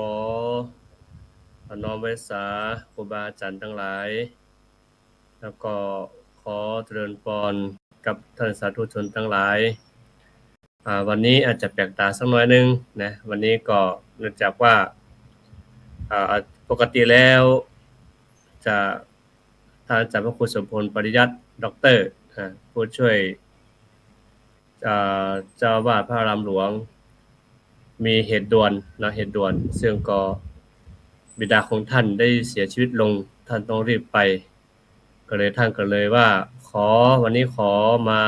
อน้อมไว้สาครูบาอาจารย์ทั้งหลายแล้วก็ขอเจริญพรกับท่านสาธุชนทั้งหลายวันนี้อาจจะแปลกตาสักหน่อยนึงนะวันนี้ก็เนื่องจากว่าปกติแล้วจะท่านอาจารย์พระครูสมพลปริยัติด็อกเตอร์ผู้ช่วยเจ้าอาวาสพระอารามหลวงมีเหตุด่วนนะเหตุด่วนซึ่งก็บิดาของท่านได้เสียชีวิตลงท่านต้องรีบไปท่านก็เลยว่าวันนี้ขอมา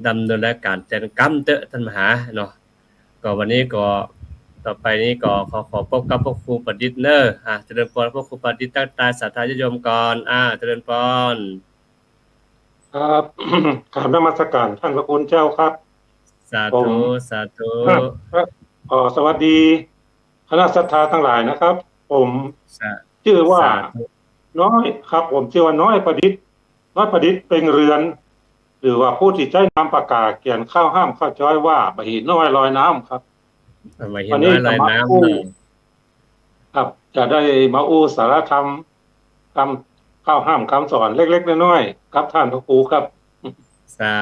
ดำเนินรายการแทนกรรมเตอะท่านมหาเนาะก็วันนี้ก็ต่อไปนี้ก็ขอพบกับพระครูประดิษฐ์เนอร์เจริญพรพระครูประดิษฐ์ตั้งตาศรัทธาญาติโยมก่อนเจริญพรครับกราบนมัสการท่านพระคุณเจ้าครับสาธุสาธุสวัสดีคณะศรัทธาทั้งหลายนะครับ ผมชื่อว่าน้อยครับผมชื่อว่าน้อยประดิษฐ์เป็นเรือนหรือว่าผู้ที่ใช้นามปากกาเขียนข้าวห้ามข้าวจ้อยว่าบะหิน้อยลอยน้ำครับวันนี้ลอยน้ำครับจะได้มาสารธรรมข้าวห้ามคำสอนเล็กๆน้อยๆครับท่านพระครูครับสา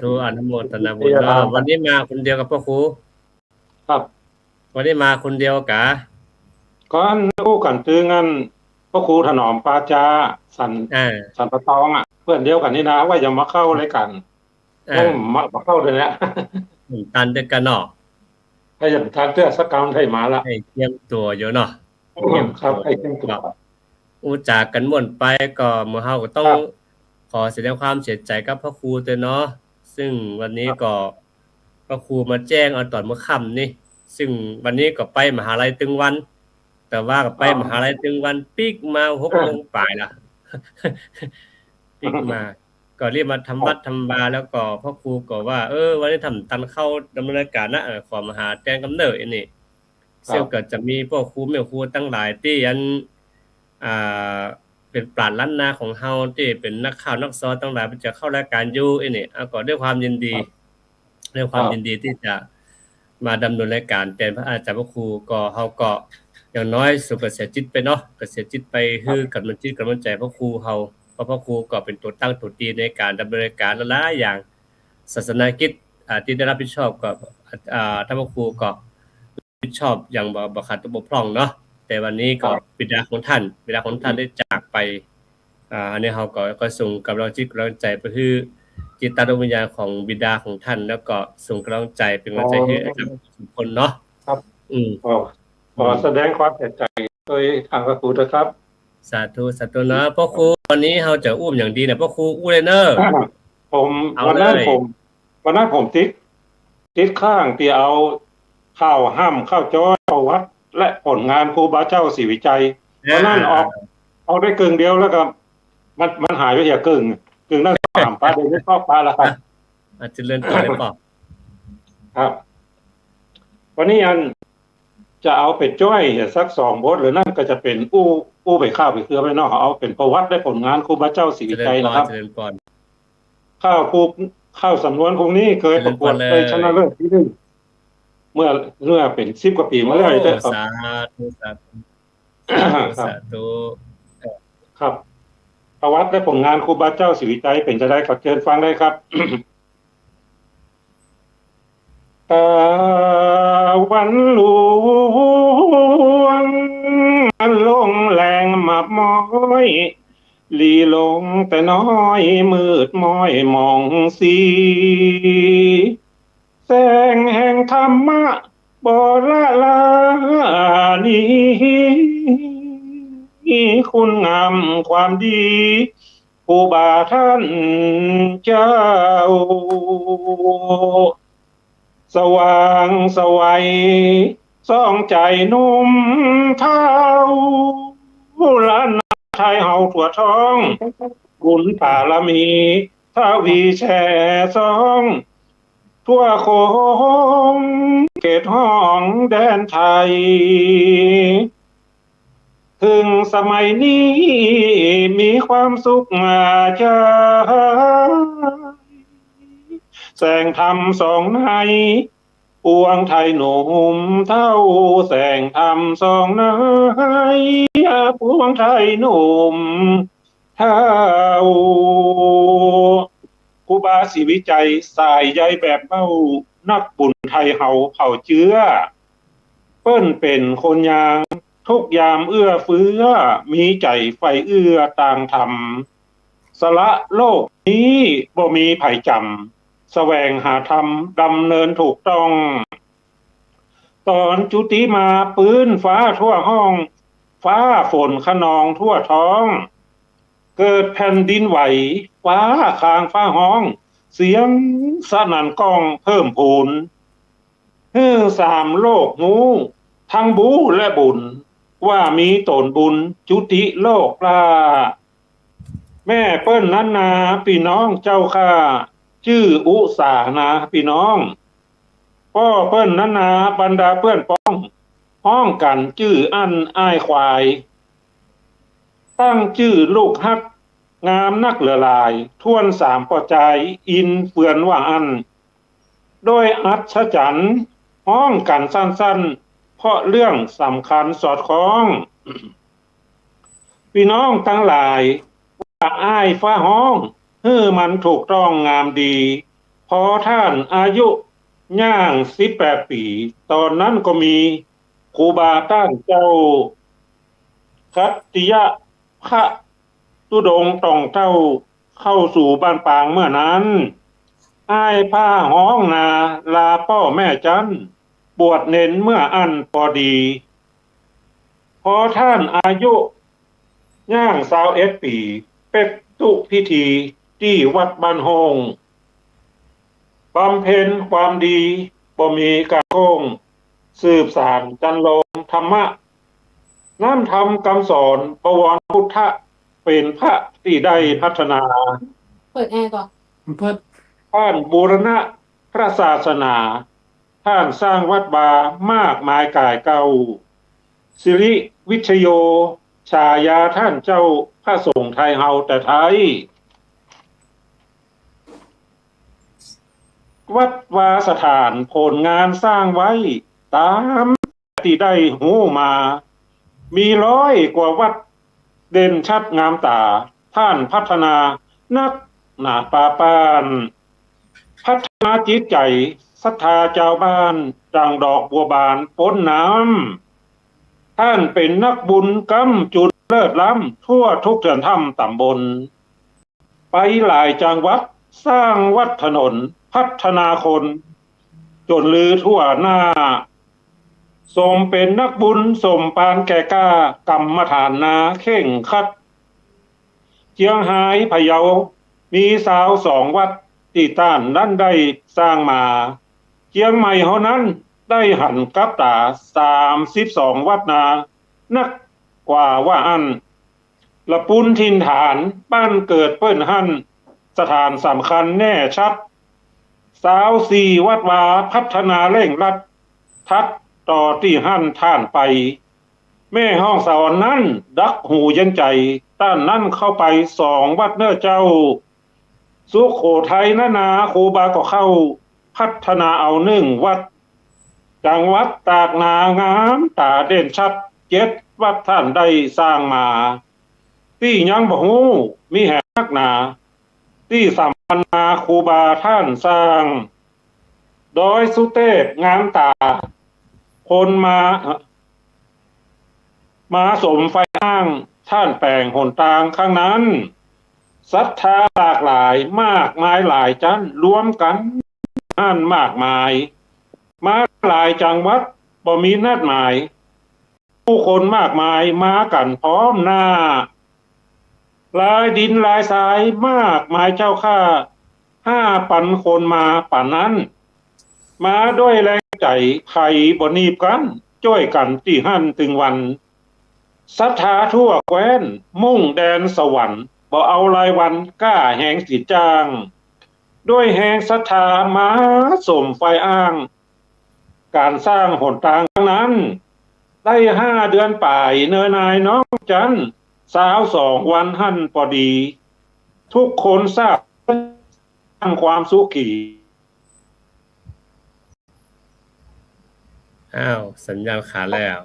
ธุอนุโมทนาบุญวันนี้มาคนเดียวกับพระครูครับวันนี้มาคนเดียวกะก่อนกันตื้องั้นพระครูถนอมปาจาสันปะตองเพื่อนเดียวกันนี่นะว่าจะมาเข้ารายการต้องมาเข้าเลยนะตันเด็กกันเนาะให้อย่างทานเตื้อสักกรรมให้มาละให้เตรียมตัวอยู่เนาะครับให้เตรียมตัวจากกันม่วนไปก็เมื่อเฮาก็ต้องขอแสดงความเสียใจกับพระครูด้วยเนาะซึ่งวันนี้ก็พระครูมาแจ้งเอาตอนเมื่อค่ำนี่ซึ่งวันนี้ก็ไปมหาลัยตึงวันแต่ว่าก็ไปมหาลัยตึงวันปีกมา6 โมงปลายล่ะปีกมาก็รีบมาทำวัดทำบาแล้วก็พระครูก็ว่าวันนี้ทำตันเข้าดำเนินการนะขอมหาแจ้งกำเนิดนี่ซึ่งก็จะมีพวกครูแม่ครูตั้งหลายที่ยันเป็นปราชญ์ล้านนาของเฮาที่เป็นนักข่าวนักสอนตั้งหลายจะเข้ารายการอยู่นี่ก็ด้วยความยินดีที่จะมาดำเนินรายการแทนพระอาจารย์พระครูก็เฮาก็อย่างน้อยสุขเสียจิตไปเนาะก็เสียจิตไปคือกำลังจิตกำลังใจพระครูเฮาเพราะพระครูก็เป็นตัวตั้งตัวตีในการดำเนินรายการหลายอย่างศาสนกิจที่ได้รับผิดชอบก็ท่านพระครูก็รับผิดชอบอย่างบ่ขาดตกบกพร่องเนาะแต่วันนี้ก็บิดาของท่านได้จากไปอันนี้เฮาก็ส่งกำลังจิตกำลังใจไปคือจิตตวิญญาณของบิดาของท่านแล้วก็ส่งกำลังใจเป็นกำลังใจให้อาจารย์ทุกคนเนาะครับขอแสดงความเสียใจโดยทางพระครูนะครับสาธุนะพ่อครูวันนี้เฮาจะอุ้มอย่างดีเนี่ยพ่อครูอู้เลยเนอะวันนั้นผมติดข้างที่เอาข้าวห้ามข้าวจ้อยเข้าวัดและผลงานครูบาเจ้าศรีวิจัยวันนั้นเอาได้กึ่งเดียวแล้วก็มันหายไปอย่างกึ่งนั่นถามป้าเดี๋ยวไม่ชอบป้าแล้วครับอาจจะเลื่อนต่อได้ป่ะครับวันนี้จะเอาเป็ดจ้อยสัก2 บทหรือนั่นก็จะเป็นอู้ไปข้าวไปเครือไปนอกเอาเป็นประวัติและผลงานครูบาเจ้าศรีวิจัยนะครับข้าวสำนวนคงนี้เคยประกวดเคยชนะเลิศที่1เมื่อเป็น10 กว่าปีมาแล้วครับสาธุครับประวัติและผลงานครูบาเจ้าศรีวิจัยเป็นจะได้ขอเชิญฟังได้ครับวันหลวงลงแรงมาม้อยลีลงแต่น้อยมืดม้อยมองสีแสงแห่งธรรมะบราลานีคุณงามความดีครูบาท่านเจ้าสว่างสวัยส่องใจนุ่มเท้าล้านนาไทยเฮาทั่วท้องบุญบารมีทวีแช่ซองทั่วโคงเขตห้องแดนไทยถึงสมัยนี้มีความสุขใจแสงธรรมส่องใน ปวงไทยหนุ่มเท่าแสงธรรมสองนายปวงไทยหนุ่มเท่าครูบาศรีวิจัยสายใยแบบเบ้านักบุญไทยเฮาเผ่าเชื้อเปิ้นเป็นคนยางทุกยามเอื้อเฟื้อมีใจไฟเอื้อต่างธรรมสละโลกนี้บ่มีไผจำแสวงหาธรรมดำเนินถูกต้องตอนจุติมาปื้นฟ้าทั่วห้องฟ้าฝนขนองทั่วท้องเกิดแผ่นดินไหวฟ้าคางฟ้าห้องเสียงสนั่นก้องเพิ่มพูนสามโลกหูทั้งบูและบุญว่ามีตนบุญจุติโลกลาแม่เปิ้นนั้นนาพี่น้องเจ้าข้าชื่ออุสานาพี่น้องพ่อเปิ้นนั้นนาบรรดาเพื่อนป้องห้องกันชื่ออันอ้ายควายตั้งชื่อลูกฮักงามนักเหลือลายท่วนสามปอใจอินเฟือนว่าอันโดยอัศจรรย์ห้องกันสั้นๆเพราะเรื่องสำคัญสอดคล้องพี่น้องทั้งหลายว่าอ้ายฟ้าห้องมันถูกต้องงามดีพอท่านอายุย่าง18 ปีตอนนั้นก็มีครูบาต้านเจ้าคัตติยะพระตุดงค์ต้องเจ้าเข้าสู่บ้านปางเมื่อนั้นอ้ายผ้าห้องนาลาพ่อแม่จันบวชเน้นเมื่ออันพอดีพอท่านอายุย่าง21 ปีเป็กตุพิธีที่วัดบ้านโฮงบำเพ็ญความดีบ่มีการโกงสืบสานจันโลงธรรมะน้ำธรรมคำสอนประวรพุทธะเป็นพระที่ได้พัฒนา เปิดแอร์ก่อนเพิ่นท่านบูรณะพระศาสนาท่านสร้างวัดบามากมายกายเก่าสิริวิชโยฉายาท่านเจ้าพระสงฆ์ไทยเฮาแต่ไทยวัดวาสถานผลงานสร้างไว้ตามที่ได้หูมามี100 กว่าวัดเด่นชัดงามตาท่านพัฒนานักหนาป่าปานพัฒนาจิตใจศรัทธาเจ้าบ้านดังดอกบัวบานพ้นน้ำท่านเป็นนักบุญกำจุดเลิศล้ำทั่วทุกเถื่อนถ้ำตำบลไปหลายจังหวัดสร้างวัดถนนพัฒนาคนจนลือทั่วหน้าสมเป็นนักบุญสมปานแก่กล้ากรรมฐานนาเข่งคัดเชียงหายพะเยามีสาว2 วัดที่ต้านนั้นได้สร้างมาเชียงใหม่เฮานั้นได้หันกับตา32 วัดนานักกว่าว่าอันละปุนทินฐานบ้านเกิดเปิ้นหั่นสถานสำคัญแน่ชัด24 วัดวาพัฒนาเร่งรัดทัดต่อที่หั่นท่านไปแม่ห้องสอนนั้นดักหูเย็นใจต้านนั้นเข้าไป2 วัดเน้อเจ้าสุโขทัยนาครูบาก็เข้าพัฒนาเอา1 วัดจังหวัดตากนางามตาเด่นชัด7 วัดท่านได้สร้างมาที่ยังบ่ฮู้มีแห่นักหนาที่สัมพันนาครูบาท่านสร้างโดยสุเทพงามตาคนมาสมไฟอ้างท่านแปลงหนทางข้างนั้นศรัทธาหลากหลายมากมายหลายจันรวมกันอันมากมายมาหลายจังหวัดบ่มีนัดหมายผู้คนมากมายมากันพร้อมหน้าหลายดินหลายสายมากมายเจ้าข้า5,000 คนมาป่านนั้นมาด้วยแรงใจไผบ่นีบกันช่วยกันที่หั่นถึงวันศรัทธาทั่วแคว้นมุ่งแดนสวรรค์บ่เอารายวันกล้าแหงสิจ้างด้วยแหงศรัทธามาสมไฟอ้างการสร้างหนทางนั้นได้5 เดือนป่ายเนินนายน้องจันสาว2 วันหั่นพอดีทุกคนทราบความสุขี อ้าวสัญญาณขาดแล้ว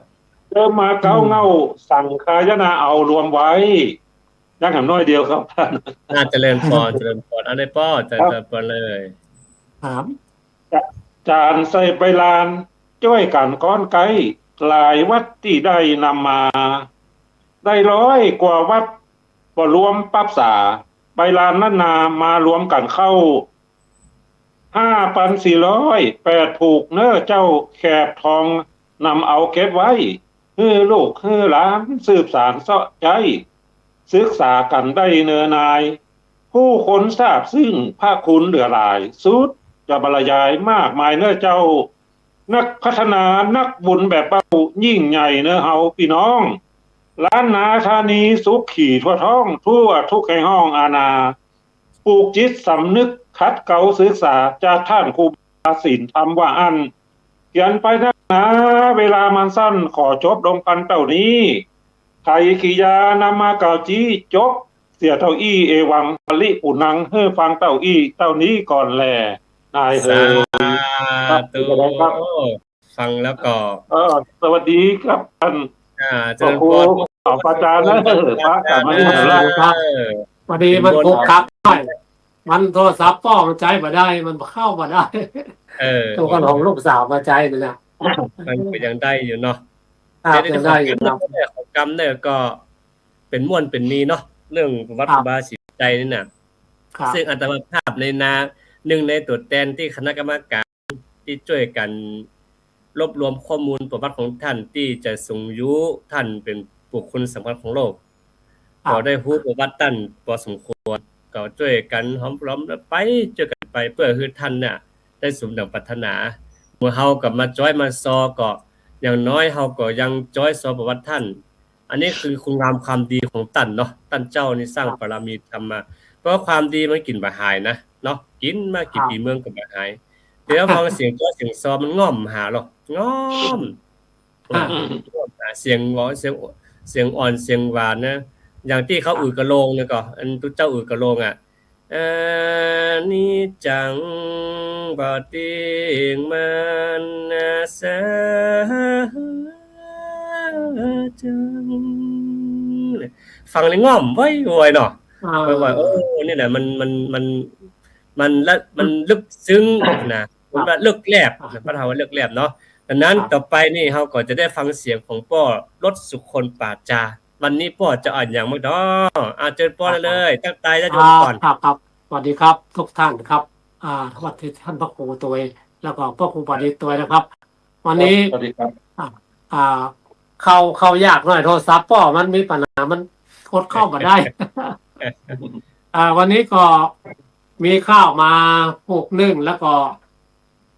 เริ่มมาเก้าเง่าสั่งคายนาเอารวมไว้ยังแหมน้อยเดียวครับท่าน น่าเจริญพรเจริญพรเอาได้ป้อเจริญพรเลย ถาม จานใส่ใบลานจ้อยกันก้อนไก่หลายวัดที่ได้นำมา ได้ร้อยกว่าวัดบ่รวมปับสาใบลานนั้นนามารวมกันเข้า5,408ผูกเน้อเจ้าแขบทองนำเอาเก็บไว้ลูกหลานสืบสารเสาะใจศึกษากันได้เนินนาย ผู้คนทราบซึ่งพระคุณเหลือหลายสุดจะบรรยายมากมายเน้อเจ้า นักพัฒนานักบุญแบบเบ้ายิ่งใหญ่เน้อเฮาพี่น้องล้านนาธานีสุขขี่ทั่วท้องทั่วทุกแห่งห้องอาณาปลูกจิตสำนึกคัดเก่าศึกษาจากท่านครูบาศีลธรรมว่าอันเขียนไปนะเวลามันสั้นขอจบลงกันเต่านี้ไทยขียานำมาเก่าจี้จบเสียเต้าอี้เอวังผลิปุนังเฮ้อฟังเต้าอี้เต้านี้ก่อนแลนายเฮ สาธุฟังแล้วก็ สวัสดีครับท่าน เจริญพร ขอประจานนะพระกลับมาที่ไหนล่ะ พอดีมันกกคักได้มันโทรศัพท์ป้อมันใจมาได้มันเข้ามาได้ตัวกันของลูกสาวมาใจนี่แหละ มันก็ยังได้อยู่เนาะ ยังได้อยู่ครับ ของกรรมเนี่ยก็เป็นม่วนเป็นมีเนาะเรื่องวัดบาสิใจนี่น่ะซึ่งอัตมาภาพในนาหนึ่งในตัวแทนที่คณะกรรมการที่ช่วยกันรวบรวมข้อมูลประวัติของท่านที่จะทรงยุท่านเป็นบุคคลสำคัญของโลกก็ได้รู้ประวัติท่านพอสมควรก็ช่วยกันหอมล้อมไปช่วยกันไปเพื่อให้ท่านน่ะได้สมดังปรารถนาเมื่อเฮากลับมาจ้อยมาซอก็อย่างน้อยเฮาก็ยังจ้อยซอประวัติท่านอันนี้คือคุณงามความดีของท่านเนาะท่านเจ้านี่สร้างบารมีทำมาเพราะความดีมันกินบ่หายนะเนาะกินมากี่ปีเมืองก็บ่หายเดี๋ยวฟังเสียงจ้อยเสียงซอมันง่อมหาหรอกง่อมเสียงหวานเสียงอ่อนเสียงหวานนะอย่างที่เขาอือกระโลงเนี่ยก็อันตุ๊เจ้าอือกระโลงอ่ะนี่จังบ่ติงมันสาจังฟังเลยง่อมไว้โวยเนาะว่าโอ้นี่แหละมันและมันลึกซึ้งนะผมว่าลึกแลบพระเฒ่าว่าลึกแลบเนาะดังนั้นต่อไปนี่เฮาก็จะได้ฟังเสียงของป้อรถสุคนปาจาวันนี้ป้อจะอ่านอย่างมั้งดอเชิญป้อเลยตั้งใจจะโยมก่อนครับสวัสดีครับทุกท่านครับสวัสดีท่านพระครูตัวแล้วก็พระครูปฏิตัวนะครับวันนี้สวัสดีครับเข้ายากหน่อยโทรศัพท์ป้อมันมีปัญหามันกดเข้ามาได้ วันนี้ก็มีข้าวมาผูกนึ่งแล้วก็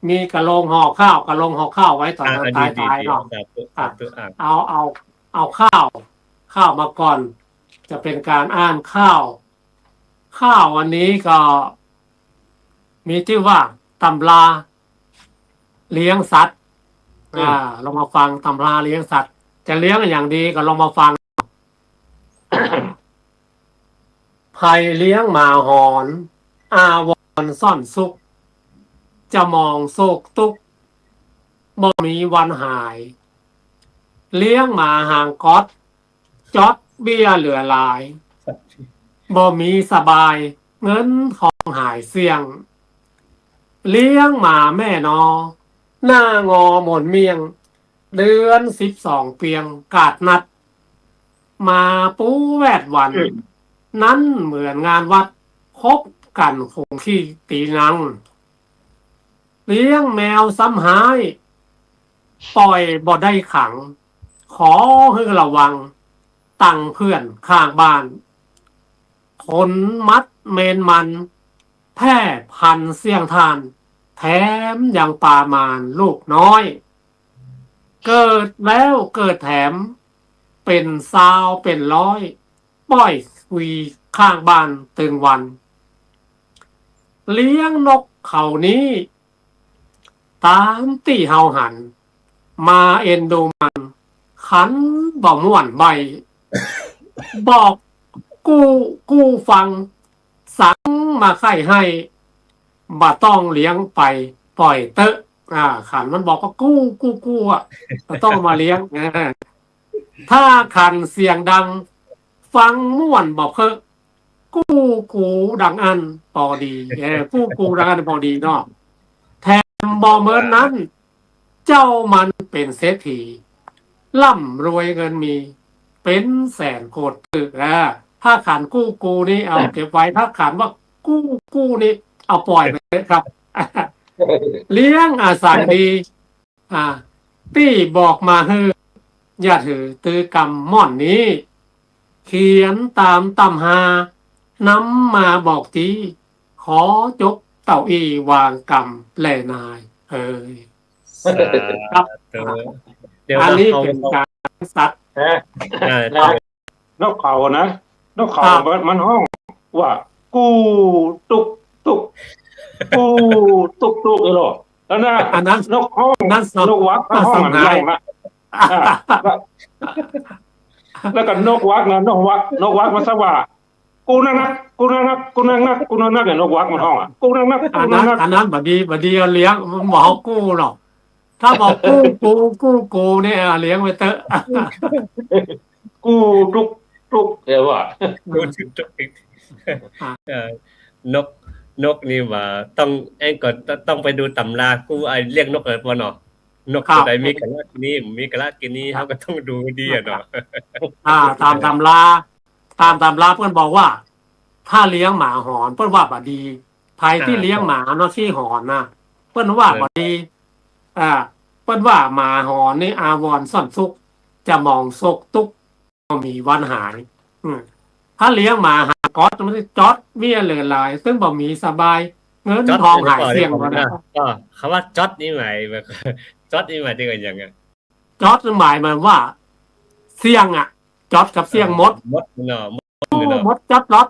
มีกระโลงห่อข้าวไว้ตอนตายเนาะเอาข้าวมาก่อนจะเป็นการอ่านข้าววันนี้ก็มีชื่อว่าตำราเลี้ยงสัตว์ลองมาฟังตำราเลี้ยงสัตว์จะเลี้ยงอย่างดีก็ลองมาฟัง ภัยเลี้ยงหมาหอนอาวรซ่อนสุขจะมองโศกตุกบ่มีวันหาย เลี้ยงหมาห่างก๊อดจอดเบี้ยเหลือหลายบ่มีสบายเงินทองหายเสี่ยงเลี้ยงหมาแม่นอหน้างอหมนเมียงเดือน12เปียงกาดนัดมาปูแวดวันนั้นเหมือนงานวัดคบกันคงขี้ตีนังเลี้ยงแมวซ้ำหายปล่อยบ่ได้ขังขอให้ระวังตั้งเพื่อนข้างบ้านคนมัดเมนมันแพร่พันเสี่ยงทานแถมยังปามานลูกน้อยเกิดแล้วเกิดแถมเป็นซาวเป็นร้อยป้อยวีข้างบ้านตึงวันเลี้ยงนกเขานี้ตามตีเฮาหันมาเอ็นดูมันขันบ่ม่วนใบ บอกกูฟังสั่งมาไข่ให้บ่ต้องเลี้ยงไปปล่อยเตอะ ขันมันบอกว่ากู้อ่ะก็ต้องมาเลี้ยงถ้าขันเสียงดังฟังม่วนบอกกูดังอันพอดีกูดังอันพอดีเนาะแถมบอเมินนั้น เจ้ามันเป็นเศรษฐีร่ำรวยเงินมี เป็นแสนโกดตึกถ้าขันกูนี่เอาเก็บไว้ถ้าขันว่ากู้นี่เอาปล่อยไปเลยครับ เลี้ยงสั่งดีตี้บอกมาอย่าถือตือกรรมม่อนนี้ เขียนตามตำหานำมาบอกทีขอจกเต่าอีวางกรรมแลนายครับ เดี๋ยว อันนี้ เขา เป็นการสัตว์ แล้วนกเขานะนกเขามันห้องว่ากู้ตุกตุกกู้ตุกตุกเลยหรอแล้วนะ อันนั้น นกห้อง นั่น นกวักห้องมันเล่านะแล้วก็นกวักนะนกวักมันสว่ากูนั่งนักเนี่ยนกวักมันห้องกูนั่งนัก อันนั้นบดีเลี้ยงมันบอกกู้หรอกถ้าบอกกู้เนี่ยเลี้ยงไว้เตอะ กูตุกเดี๋ยวว่า นกนี่ว่าต้องก่อนต้องไปดูตำรากูเรียกนกป่ะเนาะนกตัวใดมีกะลากินีมีกะลากินีเฮาก็ต้องดูดีเนาะ ตามตำราเพื่อนบอกว่า ถ้าเลี้ยงหมาหอนเพื่อนว่าบดีใครที่เลี้ยงหมาเนาะที่หอนนะเพื่อนว่าบดีเพื่อนว่าหมาหอนนี่อาวรซ่อนซุกจะมองซกตุกมีวันหายถ้าเลี้ยงหมาหาก๊อตมันจะจอดเบี้ยเหลือหลายซึ่งบ่มีสบายเงินทองหายเสี่ยงก็ได้ ก็คำว่าจอดนี่หมายแบบจอดนี่หมายถึงอย่างไง จอดหมายมันว่า เสี่ยงจอดกับเสี่ยงมด เนาะ มดจอดล็อ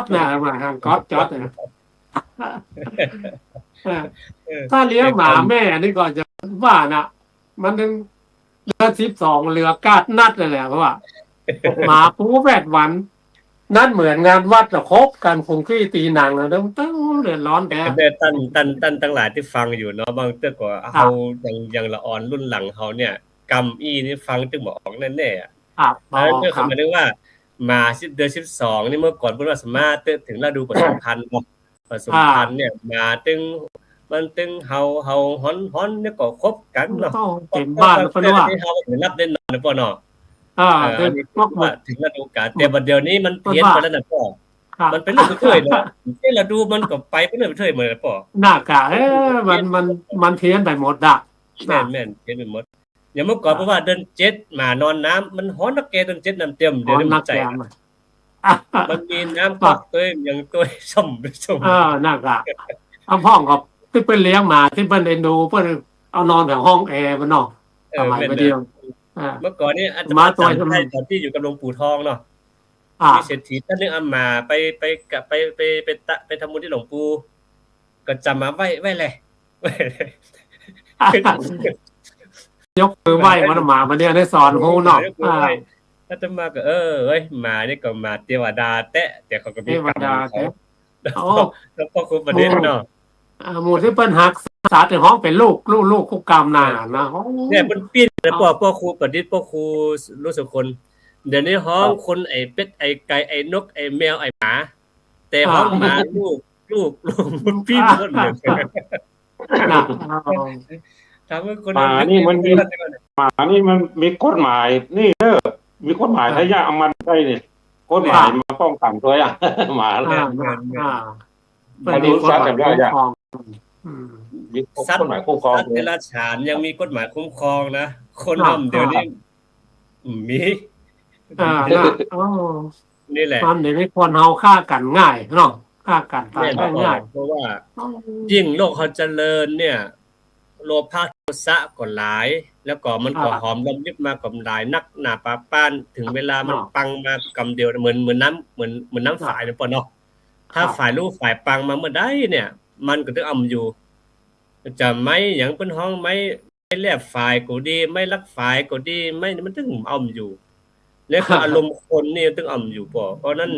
ตนะมาทางก๊อตจอดนะถ้าเลี้ยงหมาแม่นี่ก็จะว่านะมันนึงเรือ12เรือกาดนัดเลยแหละเพราะว่าหมาผู้แวดวันนั่นเหมือนงานวัดจะคบกันคงขี้ตีหนังนะต้องเดือดร้อนแก ตั้นทั้งหลายที่ฟังอยู่เนาะบางเตื้อก็เฮายังละอ่อนรุ่นหลังเฮาเนี่ยกำอีนี่ฟังตึงบ่ออกแน่ๆแล้วก็คือหมายถึงว่ามาเดือน12นี่เมื่อก่อนเพิ่นว่าสามารถถึงฤดูผสมพันธุ์ผสมพันธุ์เนี่ยมาตึงมันตึงเฮาฮ้อนเนี่ยก็คบกันเนาะ เต็มบ้านเพิ่นว่า เฮานับได้นอนนะพ่อเนาะ ว่า ถึงฤดูกาลแต่บัดเดี๋ยวนี้มันเปลี่ยนไปแล้วนะพ่อมันเป็นเรื่องไปเรื่อยเนาะที่ฤดูมันก็ไปเป็นเรื่องไปเรื่อยเหมือนพ่อ หน้ากะมันเพี้ยนไปหมดแม่นเพี้ยนไปหมดอย่างเมื่อก่อนเพราะว่าเดือน7มานอนน้ำมันฮ้อนนักแกเดือน7น้ำเต็มเดี๋ยวนี้มันใจมันมีน้ำก๊อกตัวอย่างตัวส้มหน้ากะเอาห้องกับที่เพิ่นเลี้ยงมาที่เพิ่นเอ็นดูเพิ่นเอานอนแถวห้องแอร์มันเนาะสมัยเดียวเมื่อก่อนนี่อาตมาตอนที่อยู่กับหลวงปู่ทองเนาะมีเศรษฐีท่านนึงมาไปทำบุญที่หลวงปู่ก็จำมาไว้เลยยกมือไหว้มันมาเนี่ยได้สอนฮู้เนาะอาตมาก็เฮ้ยมานี่ก็มาเทวดาแต่เขาก็มีกรรมแล้วพ่อครูประเด็นเนาะหมู่ที่เปิ้นฮักษาถึงห้องเป็นลูกคุกกรรมนานะเนี่ยเปิ้นปิ้นแล้วพ่อครูประดิษฐ์พ่อครูรู้สึกคนเดี๋ยวนี้ห้องคนไอ้เป็ดไอ้ไก่ไอ้นกไอ้แมวไอ้หมาแต่ห้องหมาลูกมันปิ้นหมดเลยถามว่าคนหมานี่มันมีกฎหมายนี่มีกฎหมายถ้าย่าเอามันได้นี่กฎหมายมาป้องกันตัวหมาเนี่ยมันมีกฎหมายคุ้มครองมีกฎหมายคุ้มครองเดรัจฉานยังมีกฎหมายคุ้มครองนะคนทำเดี๋ยวนี้มีนี่แหละมันเดี๋ยวนี้คนเฮาฆ่ากันง่ายเนาะฆ่ากันตายง่ายเพราะว่ายิ่งโลกเขาเจริญเนี่ยโลภะโทสะก็หลายแล้วก็มันก็หอมรำลิบมากับหลายนักหน้าปาป้านถึงเวลามันปังมากำเดียวเหมือนน้ำฝ่ายเนี่ยป่ะเนาะถ้าฝ่ายลูกฝ่ายปังมาเมื่อใดเนี่ยมันก็ต้องอำอยู่จะไม่อย่างเปิ้นห้องไม่แลบฝ่ายก็ดีไม่รักฝ่ายก็ดีไม่มันต้องอำอยู่แล้วก็อารมณ์คนนี่ต้องอำอยู่ป่ะเพราะนั้น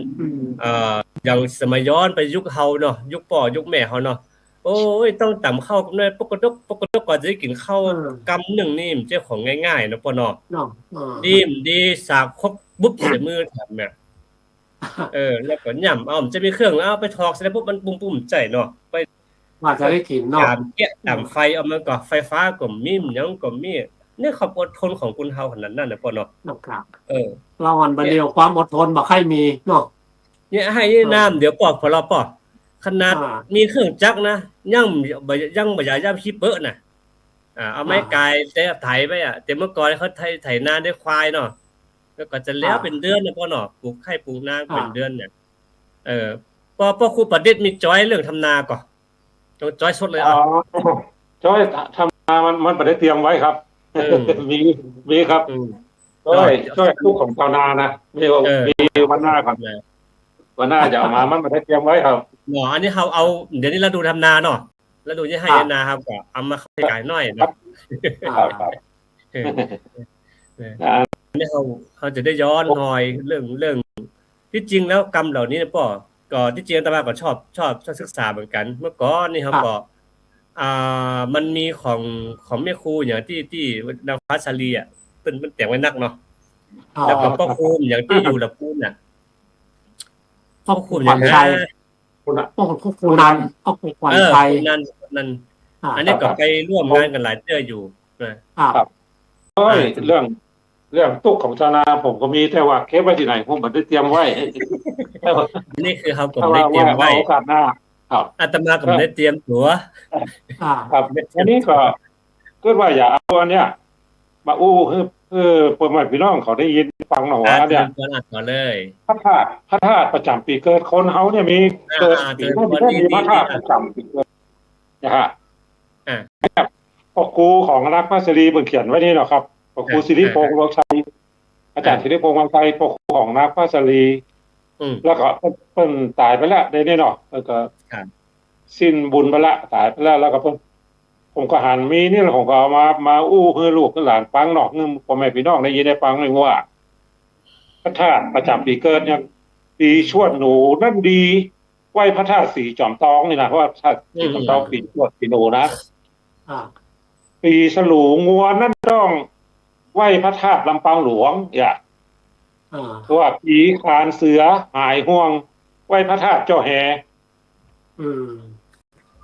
อย่างสมัยย้อนไปยุคเฮาเนาะยุคพ่อยุคแม่เฮาเนาะ โอ้ยต้องตำข้าวด้วยปกติก่อนจะได้กินข้าวกำหนึ่งนี่มันเจ้าของง่ายๆนะปอเนาะ เนาะ ดีมดีสากครบปุ๊บใส่มือแถมเนี่ยแล้วก็ย่ำเอามันจะมีเครื่องเอาไปทอกเสร็จแล้วปุ๊บมันปุ้มๆใจเนาะไป ว่าจะได้กินเนาะ ตามเกี้ยตามไฟเอามันก็ไฟฟ้าก็มีหยังก็มีนี่ความอดทนของคนเฮาขนาดนั้นน่ะปอเนาะ นะครับ เรา อันบัดเดียวความอดทนบ่ค่อยมีเนาะ เนี่ยให้น้ำเดี๋ยวปอกพอเราปอกขนาดมีเครื่องจักรนะยังบ่อยากย่ำขี้เปอะน่ะเอาไม้กายแต่ไถไปแต่เมื่อก่อนเขาไถนาด้วยควายเนาะแล้วก็จะแล้วเป็นเดือนนะพ่อเนาะปลูกไข่ปลูกนาเป็นเดือนเนี่ยพอครูประดิษฐ์มีจอยเรื่องทำนาก่อนต้องจอยสดเลยจอยทำนามันไม่ได้เตรียมไว้ครับมีครับช่วยลูกของชาวนานะมีวันหน้าก่อนวันหน้าจะเอามามันไม่ได้เตรียมไว้ครับหมออันนี้เขาเอาเดี๋ยวนี้เราดูทำนาเนาะแล้วดูที่ให้นาครับก็เอามาขายหน่อยเนาะนี่เขาจะได้ย้อนหน่อยเรื่องที่จริงแล้วกรรมเหล่านี้นะป่อก็ที่จริงอาตมาก็ชอบศึกษาเหมือนกันเมื่อก่อนนี่ครับก็มันมีของแม่ครูอย่างที่นางฟ้าชาลีเป็นแต่งไว้นักเนาะแล้วก็พ่อครูอย่างที่อยู่ละพูนน่ะพ่อครูอย่างไรพ่อครูนั้นพ่อครูขวัญชัยนั่นอันนี้ก็ไปร่วมงานกันหลายเตื้ออยู่ครับเรื่องตุ๊กของชาวนาผมก็มีแต่ว่าเก็บไว้ที่ไหนผมไม่ได้เตรียมไว้นี่คือเขาก็ไม่ได้เตรียมไว้โอกาสหน้าครับอาตมาก็ไม่ได้เตรียมตัวครับอันนี้ก็คิดว่าอย่าเอาอันเนี้ยมาเปิดใหม่พี่น้องเขาได้ยินฟังหน่อยว่าเนี่ยพระธาตุประจำปีเกิดคนเฮาเนี่ยมีเกิดปีที่มีพระธาตุประจำปีเกิดนะฮะพ่อครูของรักพระศิริเพิ่นเขียนไว้นี่เนาะครับพ่อครูศิริพงษ์วังไสอาจารย์ศิริพงษ์วังไสพ่อครูของรักพระศิริแล้วก็เพิ่นตายไปแล้วได้นี่เนาะแล้วก็สิ้นบุญไปละตายไปแล้วก็เพิ่นผมก็หันมีนี่แหละผมก็เอามาให้ลูกหลานฟังเนาะพ่อแม่พี่น้องได้ยินได้ฟังเลยว่าพระธาตุประจำปีเกิดเนี่ยปีชวดหนูนั่นดีไหว้พระธาตุสีจอมทองนี่นะเพราะว่าพระธาตุสีจอมทองปีชวดปีหนูนะปีฉลูงัวนั่นต้องไหว้พระธาตุลำปางหลวงเพราะว่าปีคานเสือหายห่วงไหว้พระธาตุเจ้าแฮ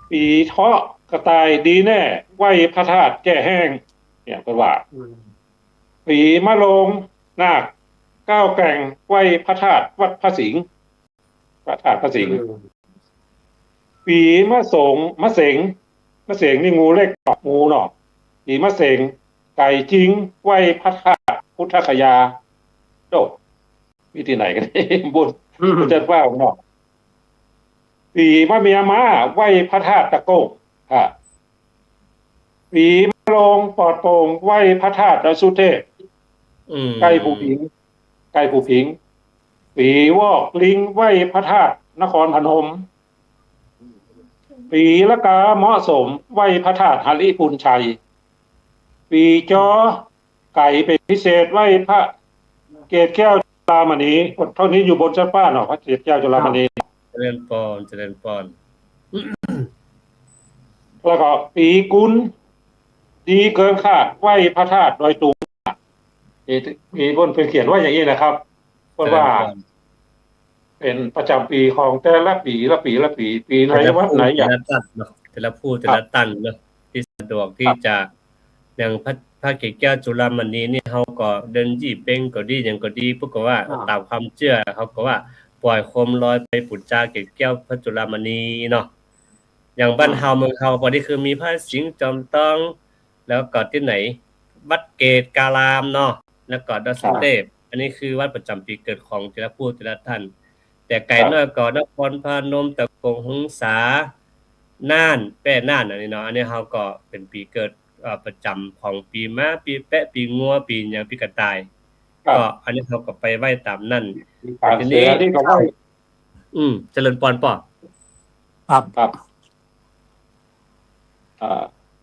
ปีเทาะกระต่ายดีแน่ไหว้พระธาตุแก้แห้งเนี่ยเป็นว่าปีมะโรงนาคก้าวแก่งไหว้พระธาตุวัดพระสิงห์พระธาตุพระสิงห์ปีมะเสงนี่งูเล็กงูเนาะปีมะเสงไก่จริงไหว้พระธาตุพุทธคยาโดวิธีไหนกันบุญจะว่าเนาะปีมะเมียม้าไหว้พระธาตุตะโกปีมะโรงปอดโป่งไหว้พระธาตุดอยสุเทพไก่ผู้ผิงปีวอกลิงไหว้พระธาตุนครพนมปีละกาเหมาะสมไหว้พระธาตุหริพุนชัยปีจอไก่เป็นพิเศษไหว้พระเกศแก้วจุฬามณีเท่านี้อยู่บนชั้นฟ้าเนาะพระเกศแก้วจุฬามณีเจริญพรแล้วก็ปีกุลดีเกินคาดไหว้พระธาตุดอยตุงมีบนเป็นเขียนว่าอย่างนี้นะครับเพราะว่าเป็นประจำปีของแต่ละปีปีไหนวัดไหนอย่างแต่ละผู้แต่ละตันเนาะที่สะดวกที่จะอย่างพระเกศแก้วจุฬามณีนี่เขาก็เดินยี่เป้งก็ดีอย่างก็ดีพวกก็ว่าตามความเชื่อเขาก็ว่าปล่อยโคมลอยไปปุจจาเกศแก้วพระจุฬามณีเนาะอย่างบ้านเฮาเมืองเฮาพอดีคือมีพระสิงห์จอมทองแล้วก็ที่ไหนวัดเกศการามเนาะแล้วก็ดอยสุเทพอันนี้คือวัดประจำปีเกิดของแต่ละผู้แต่ละท่านแต่ไกลน้อยก็นครพนมตะกงหงสาน่านแป้น่านอันนี้เนาะอันนี้เฮาก็เป็นปีเกิดประจำของปีม้าปีแปะปีงัวปีหยังปีกระต่ายก็อันนี้เขาก็ไปไหว้ตามนั่นทีนี้ที่เขาไหว้เจริญพรป่อครับ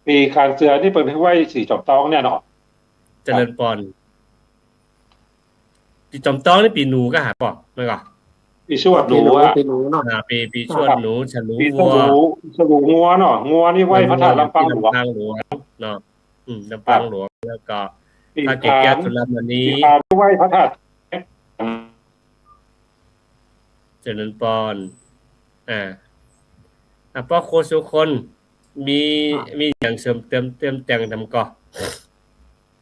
ปีคานเสือนี่เป็นไหว้สีจอมทองเนี่ยเนาะเจริญพรปีจอมทองนี่ปีหนูก็หาป่อนั่นก็ ปีชวดหนูอ่ะ ปีหนูเนาะ ปีชวดหนูฉลู ปี วัว ฉลูงัวเนาะงัวนี่ไหว้พระธาตุลำปางหลวง ลำปางหลวงเนาะลำปางหลวงแล้วก็ ปี พระเกศ ขาน แก้วจุฬามณี ปีขานไหว้พระธาตุ เจริญปอนพ่อโคสุคนมีอย่างเสริมเติมแต่งทำก่อ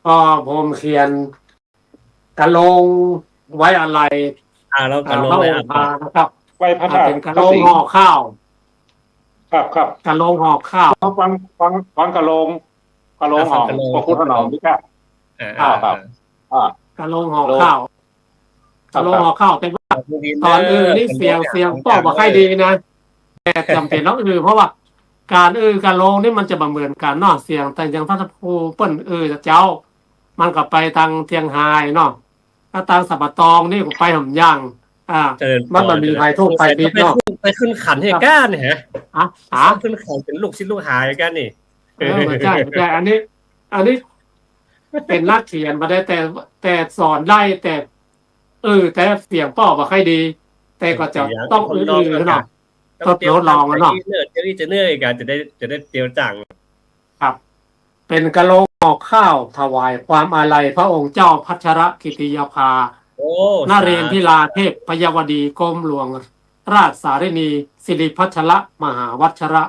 ก็ผมเขียนกระโลงไว้อะไร แล้วก็ลง พระ ใน องค์พานะครับ ไหว้พระธาตุ เป็นกระโลงห่อข้าว ครับ กระโลงห่อข้าว ฟังกระโลงของพระพุทธนามนี่ครับ ครับ กระโลงห่อข้าวกระโลงห่อข้าวแต่ว่าตอนนี่เสียงป้อบอกให้ดีนะแต่จำเป็นต้องเพราะว่าการการโลงนี่มันจะบ่เหมือนกันเนาะเสียงแต่อย่างพระภูเปิ้นเจ้า มันก็ไปทางเทียงไฮเนาะถ้าทางสัปตองนี่ก็ไปหำย่างมันมีไฟทุกไฟพิษเนาะ ไปขึ้นขันให้ก้านเนี่ยฮะ ขึ้นขันเป็นลูกชิ้นลูกหายกันนี่ ใช่แต่อันนี้เป็นนักเขียนมาได้แต่สอนได้แต่แต่เสียงป้อบอกให้ดี แต่ก็จะต้องเนาะต้องทดลองเนาะ จะเนื่อยกันจะได้เตียวจัง ครับ เป็นกะโหลกห่อข้าวถวายความอาลัยพระองค์เจ้าพัชรกิติยาภา นเรนทิลาเทพพยวดีกรมหลวง ราชสารินีสิริพัชระมหาวัชระ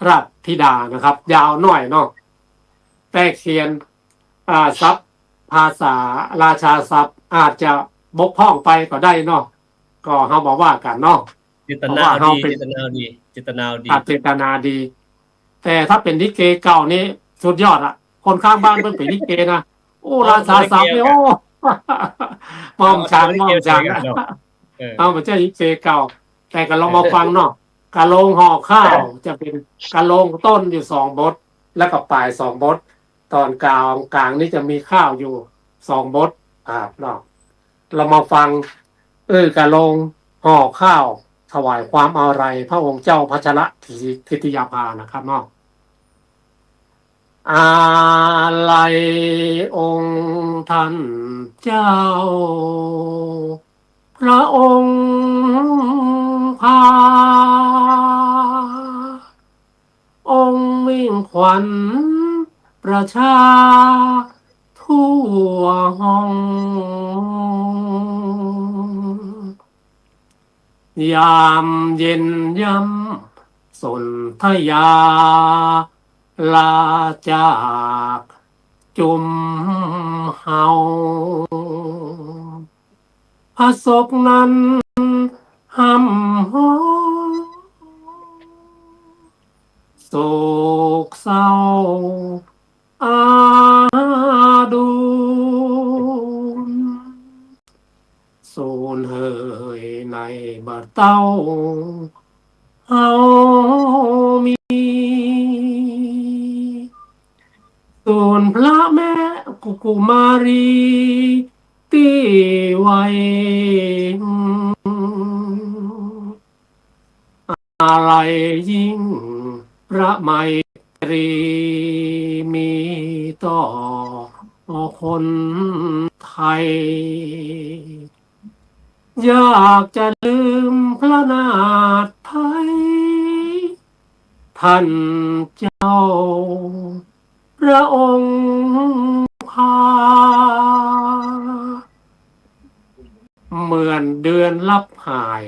ราชธิดานะครับ ยาวหน่อยเนาะแต่เขียนศัพท์ภาษาราชาศัพท์อาจจะบกพร่องไปก็ได้เนาะก็เฮาบอกว่ากันเนาะ จิตนาดี เจตนาดี แต่ถ้าเป็นลิเกเก่านี่สุดยอดอะคนข้างบ้านเพิ่นเป็นลิเกนะโอ้ราชาศัพท์นี่โอ้มอมช้างเอามาเจ้าลิเกเก่า แต่ก็ลองมาฟังเนาะกะโลงห่อข้าวจะเป็นกะโลงต้นอยู่2 บทแล้วก็ปลาย2 บทตอนกลางนี่จะมีข้าวอยู่2 บทเนาะเรามาฟังกะโลงห่อข้าวถวายความอาลัยพระองค์เจ้าพัชรกิติยาภานะครับเนาะอาลัยองค์ท่านเจ้า พระองค์พาองค์มิ่งขวัญประชาทั่วห้องยามเย็นย่ำสนทยาลาจากจุมเฮาพระศกนั้นห่ำห้องโศกเศร้าอาดูนสูญเฮยในบัดเต้าเฮามีส่วนพระแม่กุมารีที่ไว้อะไรยิ่งพระไมตรีมีต่อคนไทยอยากจะลืมพระนาถไทยท่านเจ้าพระองค์พาเหมือนเดือนลับหาย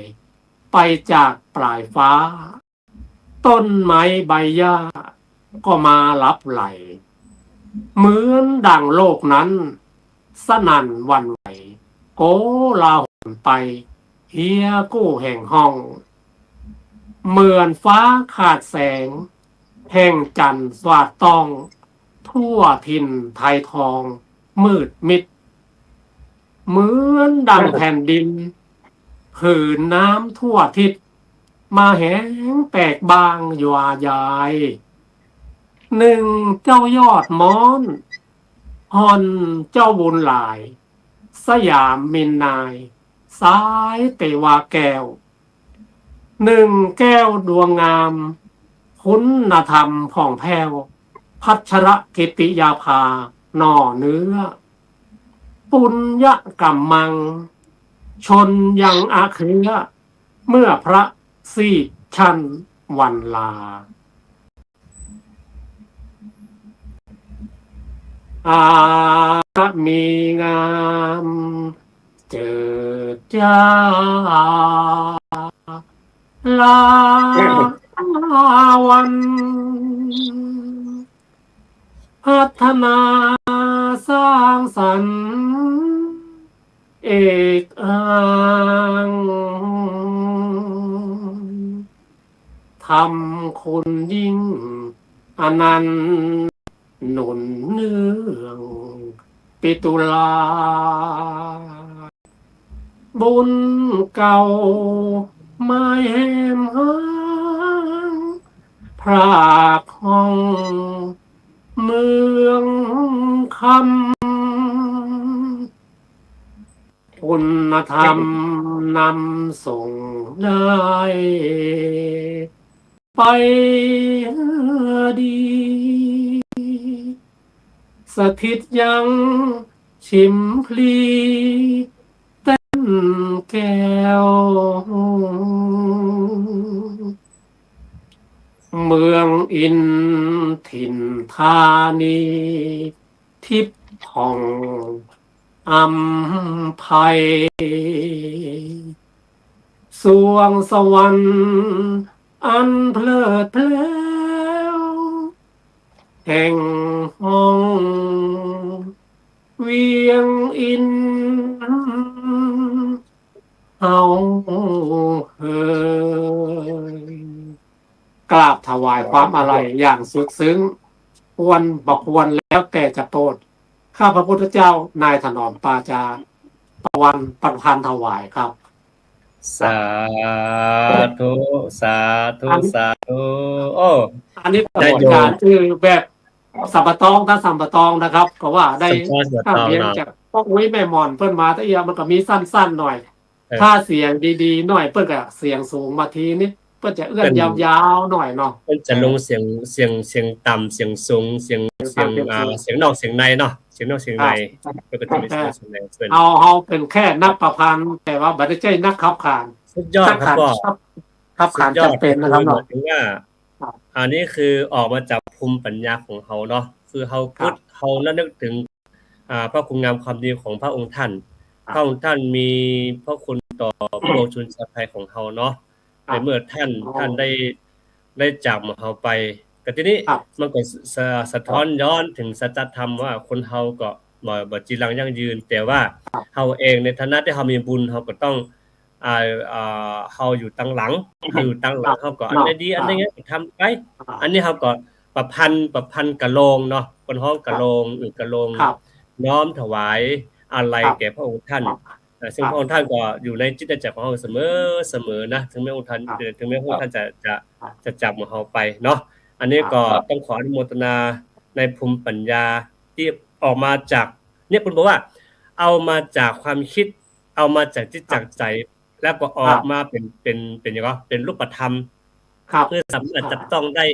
ไปจากปลายฟ้าต้นไม้ใบหญ้าก็มารับไหลเหมือนดังโลกนั้นสนั่นหวันไหวโกลาหลไปเฮียกู้แห่งห้องเหมือนฟ้าขาดแสงแห่งจันทร์สวาดต้องทั่วถิ่นไทยทองมืดมิดเหมือนดังแผ่นดินผืนน้ำทั่วทิศมาแห้งแตกบางอยู่ยายหนึ่งเจ้ายอดม้อนฮอนเจ้าบุญหลายสยามมินนายสายเตวาแก้วหนึ่งแก้วดวงงามคุณธรรมผ่องแผ้วพัชรกิติยาภาหน่อเนื้อปุญญกัมมังชนยังอาเครือ เมื่อพระซีชันวันลาอามีงามเจิดจ้าลาวันพัฒนาสร้างสรรค์เอกอ้างทำคุณยิ่งอนันต์หนุนเนื่องปิตุลาบุญเก่าไม่แหมหางพรากห้องเมืองคำคุณธรรมนำส่งได้ไปดีสถิตยังชิมพลีเต้นแก้วเมืองอินถิ่นธานีทิพย์ผ่องอัมภัยสวงสวรรค์อันเพลิดเพล้วแห่งห้องเวียงอินเอาเฮยกราบถวายความอาลัยอย่างสุดซึ้งควรบอกควรแล้วแต่จะโปรดข้าพระพุทธเจ้านายถนอมปาจาประวันประพันธ์ถวายครับ สาธุสาธุสาธุโอ้ อันนี้กระบวนการคือแบบสัมปตองถ้าสัมปตองนะครับก็ว่าได้ สัมปตอง ถ้าเรียนจากพวกวิแม่หมอนเพิ่นมาแต่เอียมันก็มีสั้นๆหน่อย ถ้าเสียงดีๆหน่อยเพิ่นก็เสียงสูงมาทีนี้เพิ่นจะเอื้อนยาวๆหน่อยเนาะ มันจะลงเสียงต่ำเสียงสูงเสียงเสียงนอกเสียงในเนาะเสียงนอกเสียงในแล้วก็จะมีเสียงในส่วน เอาเป็นแค่นักประพันธ์แต่ว่าบ่ได้ใช่นักขับขาน สุดยอดครับพ่อ ขับขานจำเป็นนะครับ ห เนาะ มายถึงว่าอันนี้คือออกมาจากภูมิปัญญาของเฮาเนาะคือเฮาคิดเฮานึกถึงพระคุณงามความดีของพระองค์ท่านพระองค์ท่านมีพระคุณต่อปวงชนชาวไทยของเฮาเนาะในเมื่อท่านได้จากมาเฮาไปก็ทีนี้มันก็สะท้อนย้อนถึงสัจธรรมว่าคนเฮาก็บ่จีรังยั่งยืนแต่ว่าเฮาเองในฐานะที่เฮามีบุญเฮาก็ต้องเฮาอยู่ตั้งหลังเฮาก็อันนี้ดีอันนี้ทำไปอันนี้เฮาก็ประพันธ์กะโลงเนาะคนฮ้องกะโลงกะโลงน้อมถวายอาลัยแก่พระองค์ท่านซึ่งพระองค์ท่านก็อยู่ในจิตใจของเฮาเสมอนะถึงแม้พระองค์ท่านจะจับเฮาไปเนาะอันนี้ก็ต้องขออนุโมทนาในภูมิปัญญาที่ออกมาจากเนี่ยผมบอกว่าเอามาจากความคิดเอามาจากจิตจากใจแล้วก็ออกมาเป็นอย่างว่าเป็นรูปธรรมเพื่อสามารถจับต้องได้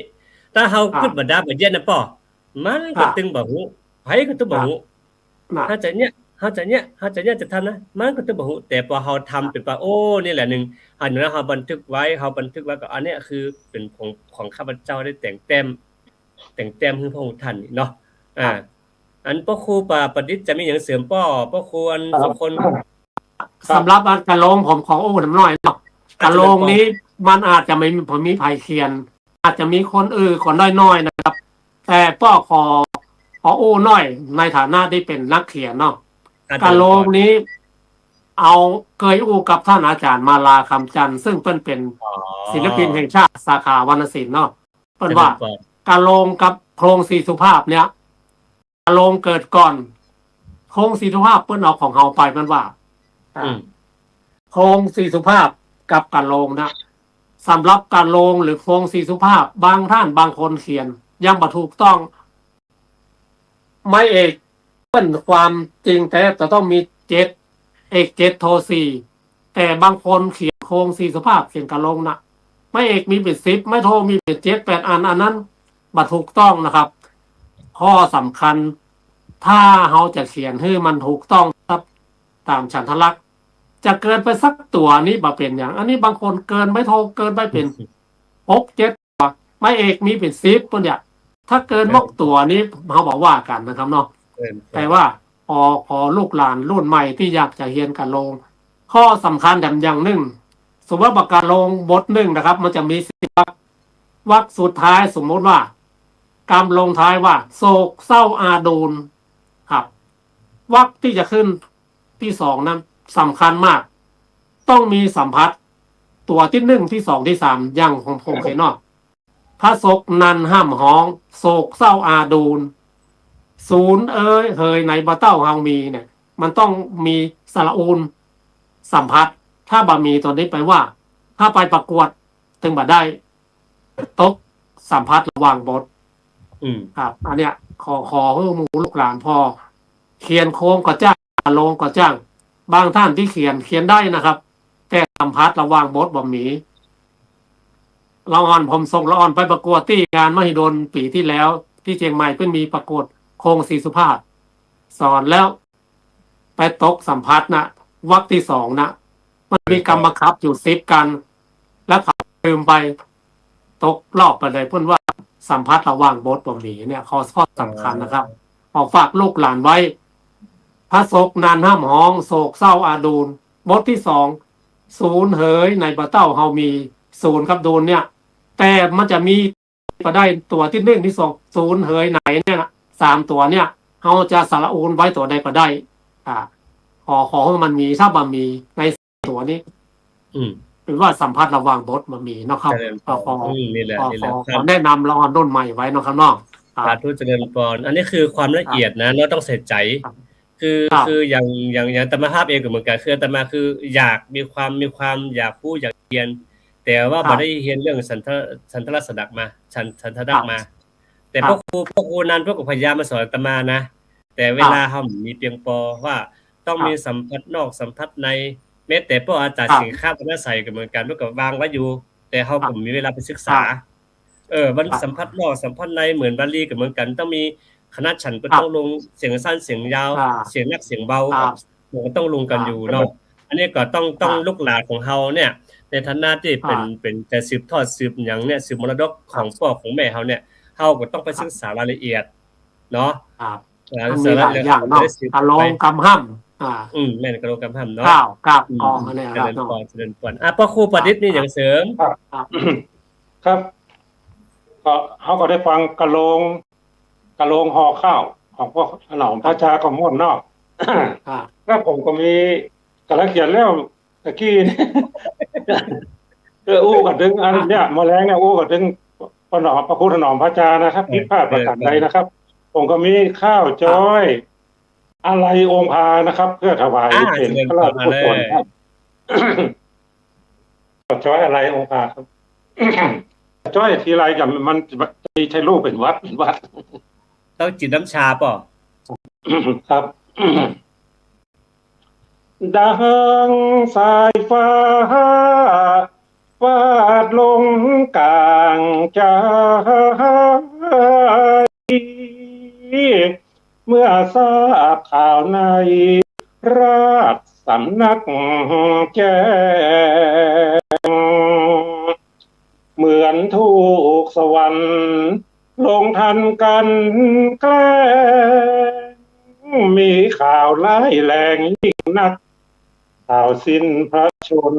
ถ้าเฮาคิดบ่ได้บ่เย็นนะป่อมันก็ตึงบ่ฮู้ไผก็ตึงบ่ฮู้ถ้าจะเนี่ยเฮาจะจะทำนะมันก็ตึงบ่ฮู้แต่พอเฮาทำเป็นว่าโอ้นี่แหละนึงอันนั้นเฮาบันทึกไว้ก็อันเนี้ยคือเป็นของข้าพเจ้าได้แต่งแต้มให้พระองค์ท่านเนาะอันพ่อครูประดิษฐ์จะมีหยังเสริมพ่อครูอันทุกคนสำหรับอันกะโลงผมขอน้ำน้อยเนาะกะโลงนี้มันอาจจะไม่ผมมีไผเขียนอาจจะมีคนคนน้อยๆนะครับแต่ป้อขอน้อยในฐานะที่เป็นนักเขียนเนาะกะโลงนี้เอาเคยกับท่านอาจารย์มาลาคำจันทร์ซึ่งเป็นศิลปินแห่งชาติสาขาวรรณศิลป์เนาะเพิ่นว่ากะโลงกับโครงสีสุภาพเนี่ยกะโลงเกิดก่อนโครงสีสุภาพเพิ่นเอาของเฮาไปมันว่าโครงสีสุภาพกับกะโลงนะสำหรับกะโลงหรือโครงสีสุภาพบางท่านบางคนเขียนยังบ่ถูกต้องไม่เอกเป็นความจริงแต่จะต้องมี7เอก7โท4แต่บางคนเขียนโครงสีสุภาพเขียนกะโลงนะไม่เอกมีเป็น10ไม่โทมีเป็น7 8อันนั้นบ่ถูกต้องนะครับข้อสำคัญถ้าเฮาจะเขียนให้มันถูกต้องครับตามฉันทลักษณ์ จะเกินไปสักตัวนี้บ่เป็นอย่าง อันนี้บางคนเกินไม่เท่าเกินไปเป็น6-7ตัวไม่เอกมีเป็น10ปุ่นเนี่ยถ้าเกินมกตัวนี้เขาบอกว่ากันนะครับเนาะแต่ว่าพอลูกหลานรุ่นใหม่ที่อยากจะเรียนการลง ข้อสำคัญอย่างหนึ่งสมมติว่าการลงบทหนึ่งนะครับ มันจะมีวรรคสุดท้ายสมมติว่ากำลงท้ายว่า โศกเศร้าอาดูลครับวรรคที่จะขึ้นที่สองนั้นสำคัญมาก ต้องมีสัมผัสตัวที่หนึ่งที่สองที่สามอย่างของผมเคยเนาะพระศกนันห้ามห้อง โศกเศร้าอาดูลศูนย์เฮยในบะเต้าเฮามีเนี่ย มันต้องมีสระอูนสัมผัสถ้าบะมีตัวนี้ไปว่า ถ้าไปประกวดถึงบะได้ตกสัมผัสระหว่างบทครับ อันเนี้ยขอให้หมูลูกหลานพอเขียนโค้งก็จ้างลงก็จ้างบางท่านที่เขียนได้นะครับ แต่สัมผัสระหว่างบทบ่มีละอ่อนผมส่งละอ่อนไปประกวดที่งานมหิดลปีที่แล้วที่เชียงใหม่เพิ่งมีประกวดโค้งศรีสุภาพสอนแล้วไปตกสัมผัสนะวรรคที่สองนะมันมีกรรมบังคับอยู่10กัน แล้วเขาลืมไปตกรอบไปเลยเพื่อนว่าสัมผัสระหว่างบทบ่มีเนี่ยข้อสำคัญนะครับออกฝากลูกหลานไว้พระศกนานห้ามห้องโศกเศร้าอาดูลบทที่สองศูนย์เหยในบะเต้าเฮามีศูนย์กับดูลเนี่ยแต่มันจะมีก็ได้ตัวที่หนึ่งที่สองศูนย์เหยไหนเนี่ยนะ3ตัวเนี่ยเฮาจะสระอูนไว้ตัวใดก็ได้ขอให้มันมีถ้ามันมีในตัวนี้หรือว่าสัมผัสระหว่างบทมันมีนะครับขอแนะนำละอ่อนรุ่นใหม่ไว้นะครับน้องสาธุเจริญพรอันนี้คือความละเอียดนะเราต้องใส่ใจคืออย่างอาตมาภาพเองก็เหมือนกันคืออาตมาคืออยากมีความอยากพูดอยากเรียนแต่ว่าบ่ได้เรียนเรื่องสันทรสดักมาสันทดักมา แต่พวกครูนั้นพวกก็พยายามมาสอนอาตมานะแต่เวลาเฮามีเพียงพอว่าต้องมีสัมผัสนอกสัมผัสในแม้แต่พวกอาจารย์สิงค้าพระใส่ก็เหมือนกันพวกก็วางไว้อยู่แต่เฮาก็มีเวลาไปศึกษามันสัมผัสนอกสัมผัสในเหมือนบาลีก็เหมือนกันต้องมีคณะฉันก็ต้องลงเสียงสั้นเสียงยาวเสียงหนักเสียงเบามันก็ต้องลงกันอยู่เนาะอันนี้ก็ต้องลูกหลานของเฮาเนี่ยในฐานะที่เป็นแต่สืบทอดสืบหยังเนี่ยสืบมรดกของพ่อของแม่เฮาเนี่ยเฮาก็ต้องไปศึกษารายละเอียดเนาะมีหลายอย่างเนาะกะลงกำห้ำแม่นกะลงกำห้ำเนาะกับออกมาแล้วเจริญพรพ่อครูประดิษฐ์นี่อย่างเสริมครับก็เขาก็ได้ฟังกะโลงห่อข้าวของพวกถนอมพระชาของม่วนนอกแล้วผมก็มีกำลังเขียนแล้วตะกี้อู้กับดึงอันเนี้ยมาแรงเนี่ยอู้กับดึงพระครูถนอมพระชานะครับผิดพลาดประการใดนะครับผมก็มีข้าวจ้อยอะไรองค์พานะครับเพื่อถวายเป็นพระราชกุศลครับจ้อยอะไรองค์พาครับจ้อยทีไรกับมันใช้รูปเป็นวัดต้องจิตน้ำชาป่ะครับดังสายฟ้าวาดลงกลางใจเมื่อทราบข่าวในราชสำนักแจ้งเหมือนถูกสวรรค์ลงทันกันแกล้งมีข่าวร้ายแรงยิ่งนักข่าวสิ้นพระชน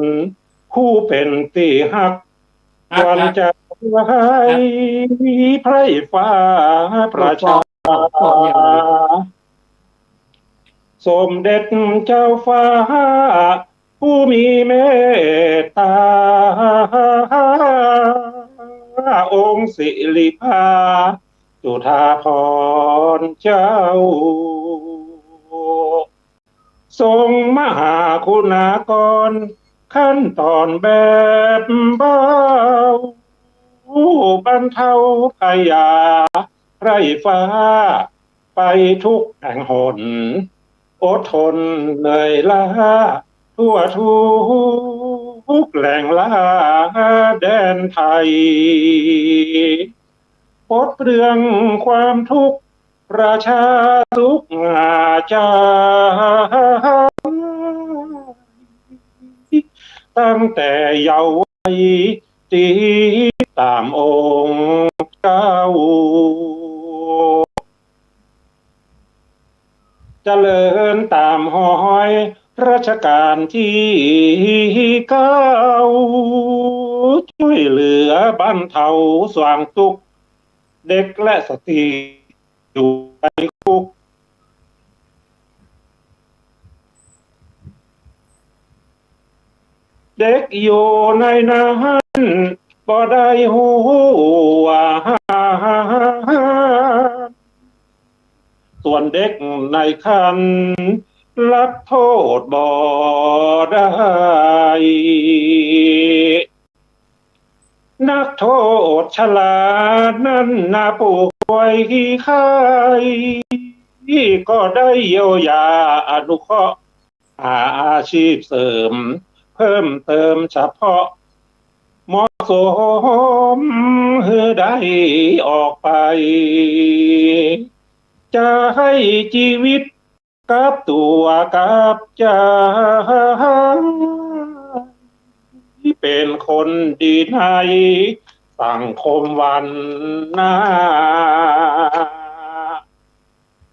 ผู้เป็นตีหักวันจะไว้ไพร่ฟ้าประชาสมเด็จเจ้าฟ้าผู้มีเมตตาองค์สิริภาจุฑาภรณ์เจ้าทรงมหาคุณากรขั้นตอนแบบเบาบรรเทาพยาไพร่ฟ้าไปทุกแห่งหนอดทนเหนื่อยล้าทั่วทุกแหล่งล้าแดนไทยปลดเปลื้องความทุกข์ประชาทุกอาจาร ตั้งแต่เยาว์วัยติดตามองค์เจ้าเจริญตามหอยรัชกาลที่เก้าช่วยเหลือบรรเทาสว่างทุกข์เด็กและสตรีอยู่ในคุกเด็กอยู่ในนั้นบ่ได้หูว่าส่วนเด็กในคันรับโทษบ่ได้นักโทษฉลาดนั้นนาป่วยไข้ก็ได้เยียวยาอนุเคราะห์หาอาชีพเสริมเพิ่มเติมเฉพาะเหมาะสมได้ออกไปจะให้ชีวิตกับตัวกับใจเป็นคนดีในสังคมวันหน้า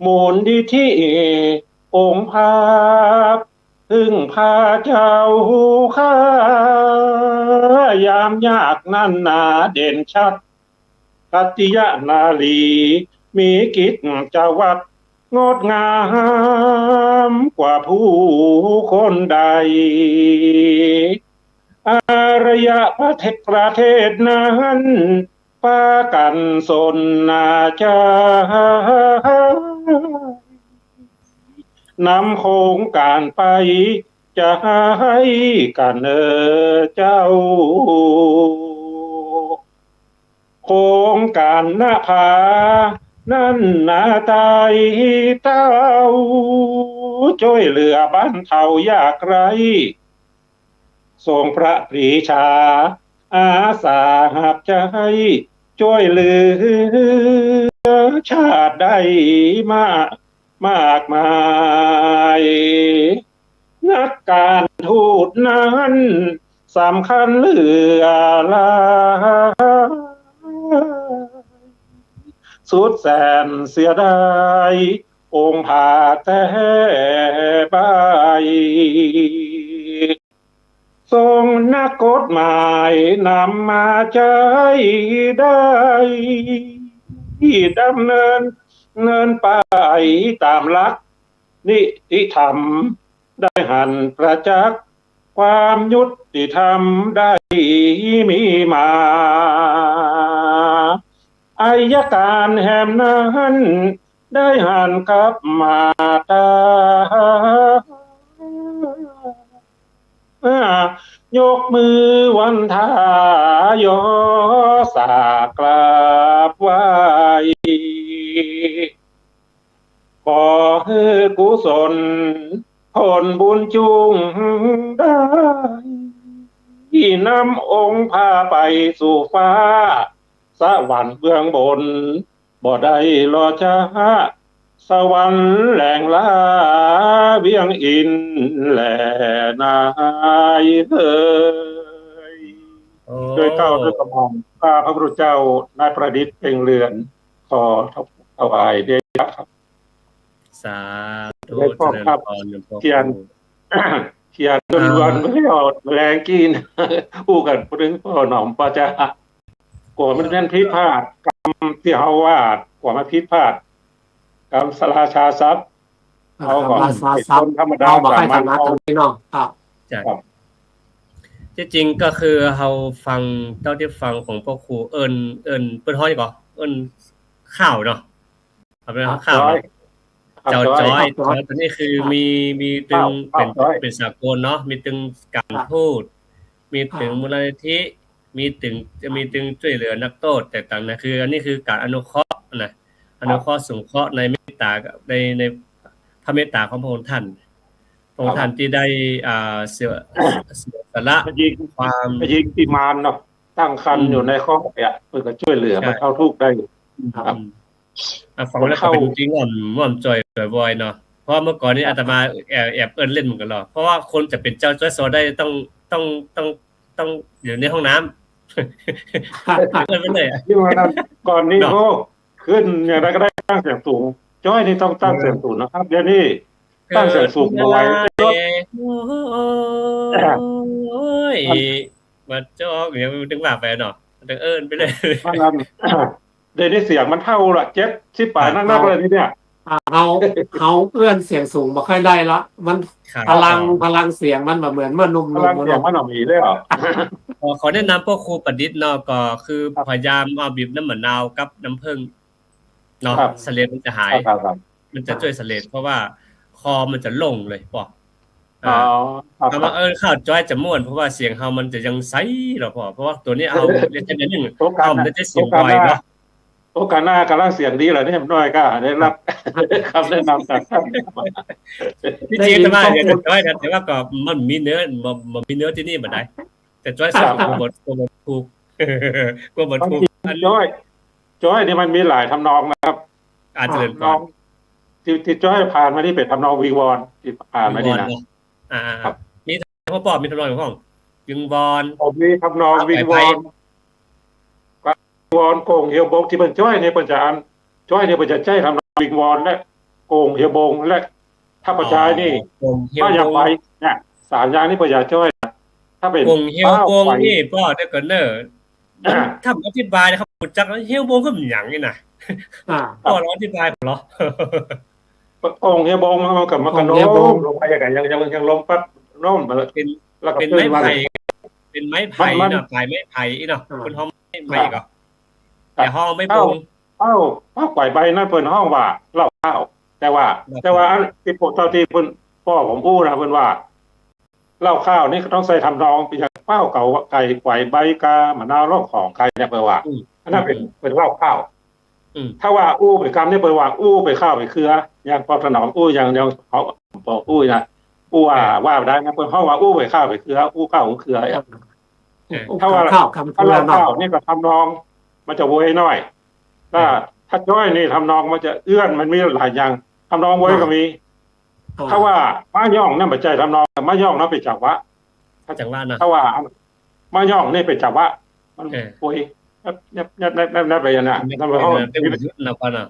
มูลนิธิองค์ภาพพึ่งพาเจ้าข้ายามยากนั่นนาเด่นชัดกัตติยนาลีมีกิจจวัตรงดงามกว่าผู้คนใดอารยประเทศนั้นปากันสนนาจานำโครงการไปจะให้กันเจ้าโครงการหน้าผานั่นนาตายเต้าช่วยเหลือบรรเทายากไร้ทรงพระปรีชาอาสาหับใจช่วยเหลือชาติได้มากมายนักการทูตนั้นสำคัญเหลือหลายสุดแสนเสียดายองค์ผาแต่ใบทรงนักกฎหมายนำมาใช้ได้ดำเนินไปตามหลักนิติธรรมได้หันประจักษ์ความยุติธรรมได้มีมาอัยการแห่งนั้นได้หันกลับมาตายกมือวันทายอสากราบไหว้ขอให้กุศลผลบุญจุงได้นำองค์พาไปสู่ฟ้าสวรรค์เบื้องบนบ่ได้รอช้าสวรรค์แหล่งลาเวียงอินแหล่นายโดยเก้าด้วยกระหม่อมข้าพระพุทธเจ้านายประดิษฐ์เพ่งเรือนขอถวายเดชะครับสาธุ ได้พ่อครับเขียนล้วนๆไม่เอาแรงกินอู้กันถึงพ่อหนอมปาจะกว่ามันเป็นพิพาทกรรมที่เฮาวาดกว่ามันพิพาทกรรมสราชาทรัพย์เอาก่อนคนธรรมดาเราบอกให้ฐานะตรงนี้เนาะครับที่จริงก็คือเฮาฟังเท่าที่ฟังของพ่อครูเอิ้นเปิ้นฮ้อยก่อเอิ้นข้าวเนาะเอาเป็นข้าวเจ้าจอยตอนนี้คือมีตึงเป็นสากลเนาะมีตึงการทูตมีตึงมูลนิธิมีตึงช่วยเหลือนักโทษแต่ต่างนะคืออันนี้คือการอนุเคราะห์นะอนุเคราะห์สงเคราะห์ในเมตตาในพระเมตตาของพระองค์ท่านที่ได้เสียสละความยิงที่มารเนาะตั้งครรภ์อยู่ในครอบเนี่ยเพื่อช่วยเหลือมันเข้าทุกข์ได้ครับฟังแล้วก็เป็นจริงว่าจอยบ่อยๆเนาะเพราะเมื่อก่อนนี้อาตมาแอบเอิ้นเล่นเหมือนกันหรอเพราะว่าคนจะเป็นเจ้าจ้อยโซได้ต้อง ต้องต้องต้องอยู่ในห้องน้ำเอิ้นไปเลยอะ ที่วันนั้นก่อนนี้ เนาะ โอ้ขึ้นอย่างไรก็ได้ตั้งเสียงสูงจ้อยนี่ต้องตั้งเสียงสูงนะครับเดี๋ยวนี้ตั้งเสียงสูงเอาไว้รถ โอ้ยมาจอกเดี๋ยวถึงว่าไปเนาะถึงเอิ้นไปเลย วันนั้น เดี๋ยวนี้เสียงมันเท่าละ70 ปลายนักๆเลยทีเนี่ย เขาเอื้อนเสียงสูงบ่ค่อยได้ละมัน ครับ พลังเสียงมันแบบเหมือนเมื่อนุ่ม พลังเสียงมันหน่อมีเลยเหรอ ขอแนะนำพวกครูประดิษฐ์เนาะก็คือพยายามเอาบีบน้ำมะนาวกับน้ำผึ้งเนาะ ครับ สะเลดมันจะหาย ครับ มันจะช่วยสะเลดเพราะว่าคอมันจะโล่งเลยปอ อ๋อครับ คำว่าข้าวจ้อยจะม่วนเพราะว่าเสียงเฮามันจะยังใสหรอพ่อเพราะว่าตัวนี้เอาเรียนกันนิดนึง โอกาส มันจะเสียงบ่อยเนาะ โอกาสหน้ากำลังเสียงดีเหรอเนี่ยน้อยก็ได้รับ คำแนะนำจากท่าน ที่จริงแต่ว่าเดี๋ยวจ้อยนะแต่ว่าก็มันมีเนื้อมันมีเนื้อที่นี่บ่ได้แต่จ้อยสาวบทถูกกว่าบทถูกอัน จ้อยนี่มันมีหลายทำนองนะครับ อาจจะเรียน ทำน ก่อ อน งที่จ้อยผ่านมานี่เป็นทำนองวิงวอนที่ผ่านมานี่นะ ครับ มีพ่อปอบมีทำนองของพ่องยึงวอน ผมมีทำนองวิงวอนโกงเฮียวบงที่เป็นจ้อยเนี่ยเป็นจะอันจ้อยเนี่ยเป็นจะใจทำนองวิงวอนและโกงเฮียวบงและถ้าประชายนี่ วงเฮียว ก็อยาก บ ไป ง เนี่ย3อย่างนี้ประชาจ้อยนะถ้าเป็น วงเฮียวบง ไป นี่พ่อได้ก่อนเนอถ้าอธิบายนะครับรู้จักเฮียวบงก็เป็นหยังนี่นะ อ่า พ่อร้องอธิบายผมเหรอ โกงเฮียวบงมันกับมันกันโน้ โกงเฮียวบง มลงไปอย่างไรยังลงปั๊บโน้มไปแล้ว เป็น แล้วก็ เป็น ขึ้ ไม้ นมา ไผ่เป็นไม้ไผ่ มัน เนาะไม้ไผ่เนาะ อ่า คนห้องไม่ก็แต่ห้องไม่ปรุง เอ้าปล่อยใบนั่นเพิ่นห้องว่าเล่าข้าวแต่ว่าอันที่พวกเจ้าที่เพิ่นพ่อผมอู้นะเพิ่นว่าเล่าข้าวนี่ก็ต้องใส่ทำนองเป็นอย่างเป้าเก่าไก่ไกวใบกามะนาวร่องของไก่เนี่ยเพิ่นว่าอันนั้นเป็นเล่าข้าว ถ้าว่าอู้ไปกรรมนี่เพิ่นว่าอู้ไปข้าวไปเครืออย่างพอถนอมอู้อย่างเขาบอกอู้นะอู้ว่าได้นะเพิ่นห้องว่าอู้ไปข้าวไปเครืออู้ข้าวของเครือ ถ้าว่า ข้าวคำ ถ้า เพื่อ เล่าน เนาะ ข้าวนี่ก็ทำนองมันจะโวยน้อยถ้าจ้อยนี่ทำนองมันจะเอื้อนมันมีหลายอย่างทำนองโวยก็มี ถ้าว่ามาย่องนั่นปัจจัยทำนองมาย่องนั่นไปจับวะ จังว่านะ ถ้าว่ามาย่องนี่ไปจับวะมันโวยนับไปอย่างนั้น เป็น นั่นเป็นห้อง นะพ่อเนาะ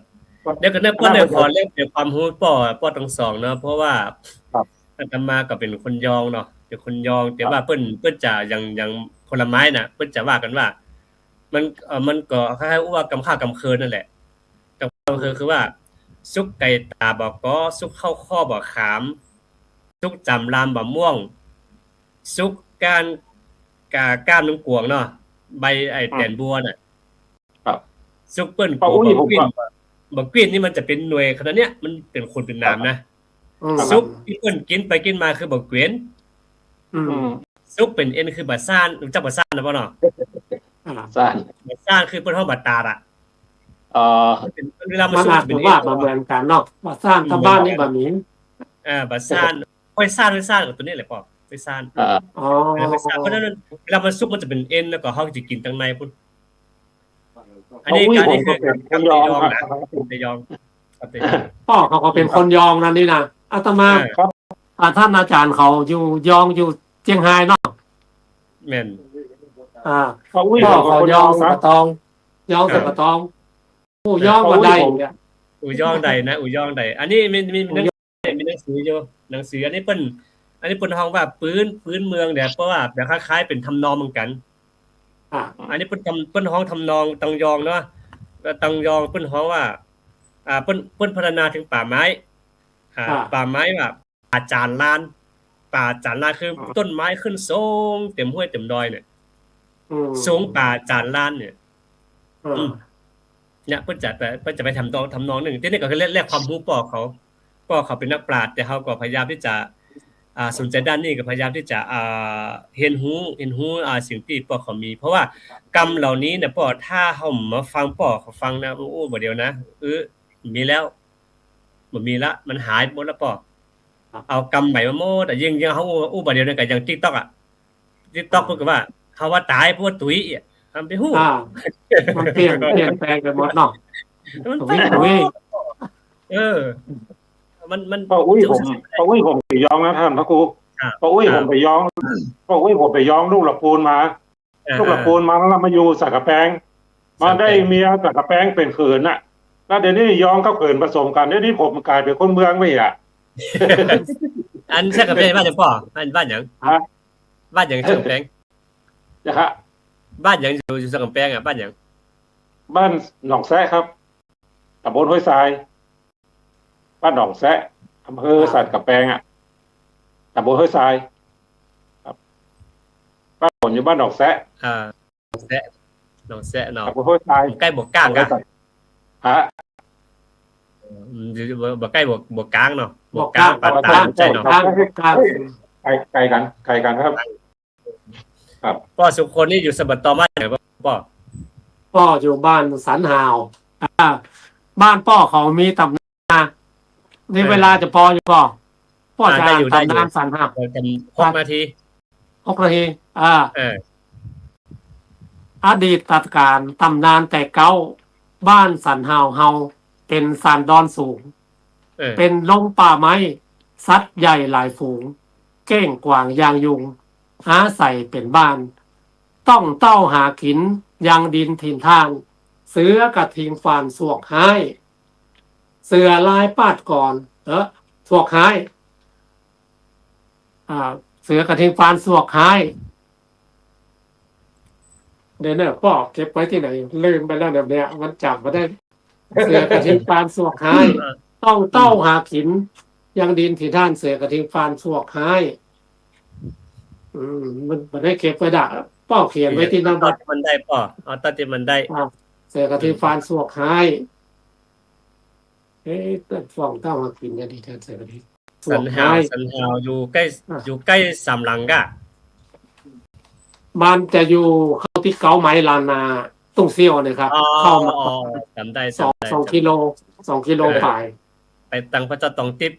เดี๋ยวก็เพิ่นได้ขอเรียกเดี๋ยวความรู้ป้อทั้งสองเนาะเพราะว่าอาตมาก็เป็นคนยองเนาะเป็นคนยองแต่ว่าเพิ่นจะอย่างผลไม้น่ะเพิ่นจะว่ากันว่า มันก็คล้ายๆว่ากำข้าวกำเคินนั่นแหละกำเคินคือว่าซุกไก่ตาบ่ก็ซุกข้าวข้อบ่ขามซุกจำรามบ่ม่วงซุกก้านน้ำกวงเนาะใบไอ้แตนบัวน่ะซุกเปิ้นบ่กวิ้นบ่กวิ้นนี่มันจะเป็นหน่วยขนาดเนี้ยมันเป็นคนเป็นนามนะซุกที่เปิ้นกินไปกินมาคือบ่เกวียนซุกเป็นเอ็นคือบ่ซ่านรู้จักบ่ซ่านนะบ่เนาะ สั้น บ่ซ่านคือเปิ้นเฮาบ่ตาดอ่ะเวลามัน มัน ซุก อาจ จะเป็ จะ น ว่ามาเหมือนกันเนาะว่าสร้างกับบ้านนี่แบบนี้ บ่ซ่านค่อยซ่านกับตัวนี้แหละป่อค่อยซ่าน อ๋อ ค่อยซ่านเพราะฉะนั้นเวลามันซุกมันจะเป็นเอ็นแล้วก็เฮาจะกินทางในพุ่นอันนี้การนี่คือการยองนะจะยองครับจะยอง พ่อเขาก็เป็นคนยองนั่นนี่นะอาตมาท่านอาจารย์เขาอยู่ยองอยู่เจียงไฮ้เนาะ แม่น พ่อเขายองสะตองยองสะตองผู้ยองมาได้เนี่ย อูย่องใดนะอูย่องใดอันนี้มีหนังสืออยู่หนังสืออันนี้เปิ้นฮ้องว่าปืนเมืองเนี่ยเพราะว่าแบบคล้ายๆเป็นทำนองเหมือนกันอันนี้เปิ้นฮ้องทำนองตังยองเนาะตังยองเปิ้นฮ้องว่าเปิ้นพัฒนาถึงป่าไม้ป่าไม้แบบป่าจานลานคือต้นไม้ขึ้นสูงเต็มห้วยเต็มดอยเนี่ยสูงป่าจานลานเนี่ยเนี่ยเพิ่นจะไปทำนองหนึ่งที่นี่ก็คือแลกความรู้ป้อเขาเป็นนักปราชญ์แต่เขาก็พยายามที่จะสนใจด้านนี้ก็พยายามที่จะเรียนรู้สิ่งที่ป้อเขามีเพราะว่ากรรมเหล่านี้เนี่ยป้อถ้าเฮามาฟังป้อเขาฟังนะโอ้บ่เดียวนะมีแล้วบ่มีละมันหายหมดแล้วป้อเอากรรมใหม่มาหมดแต่ยังเฮาบ่เดียวเนี่ยก็อย่าง TikTok อ่ะ TikTok เพิ่นก็ว่าเขาว่าตายเพราะว่าตุ๋ยทำไปฮู้ มันเปลี่ยนแปลงไปหมดเนาะ มัน วิ่ง มัน ป้าอุ้ยผมสียองนะท่านพระครู ป้าอุ้ยผมไปย้องลูกละปูนมาแล้วมาอยู่สักกะแปงมาได้เมียสักกะแปงเป็นเขินน่ะแล้วเดี๋ยวนี้ย้องกับเขินผสมกันเดี๋ยวนี้ผมกลายเป็นคนเมืองไม่อ่ะ อันสักกะแปงบ้านหยังป่ออันบ้านหยังบ้านหยังสักกะแปง นะฮะ บ้านหยังอยู่สักกะแปงอ่ะบ้านหยัง บ้านหนองแซะครับตำบลห้วยทรายบ้านหนองแซะอำเภอสันกะแปงอ่ะตำบลห้วยทรายครับบ้านผมอยู่บ้านหนองแซะ หนองแซะเนาะ ตำบลห้วยทราย ใกล้บวกกลางกะ ฮะ อยู่บ่ใกล้บวกกลางเนาะบวกก ก ลา ลาง ง ปานตาใช่เนาะ กลางกลาง ไกลกันครับ ป่อสุคนนี่อยู่สะบัดตอมาไหนป่อ ป้ออยู่บ้านสันหาวบ้านป้อเขามีตำนานี่เวลาจะพออยู่ป้อจะอ่านตำนานสันหาว เราทำ6 นาที 6 นาทีเออ อดีตการตำนานแต่เก้าบ้านสันหาวเฮาเป็นสันดอนสูง เป็นลงป่าไม้สัตว์ใหญ่หลายฝูง เก้งกวางยางยุงอาศัยเป็นบ้าน ต้องเต้าหากินยังดินถิ่นทาง เสือกระทิงฟานสวกหาย เสือลายปาดก่อนสวกหายเสือกระทิงฟานสวกหายเดี๋ยวเนี่ยพ่อเก็บไว้ที่ไหนลืมไปแล้วแบบเนี้ยมันจำมาได้ เสือกระทิงฟานสวกหาย ต้องเต้าหากินยังดินถิ่นทางเสือกระทิงฟานสวกหายมันได้เก็บไว้ด่าป้อเขียนไว้ที่นั่น ตอนที่มันได้ป่อเอาตอนที่มันได้ เสือกระทิงฟานสวกหายต้นฟองเต้าหากินเนี่ยดีแท้เสือกระทิงสว สั ก น หาย หาวอยู่ใกล้สามหลังกะ มันจะอยู่เข้าที่เก้าไม้ลานนาตุ้งเซี่ยวนะครับเข้ามา จำได้ 2 กิโล 2 กิโลไป ไปตังพระเจ้าตองติ๊บ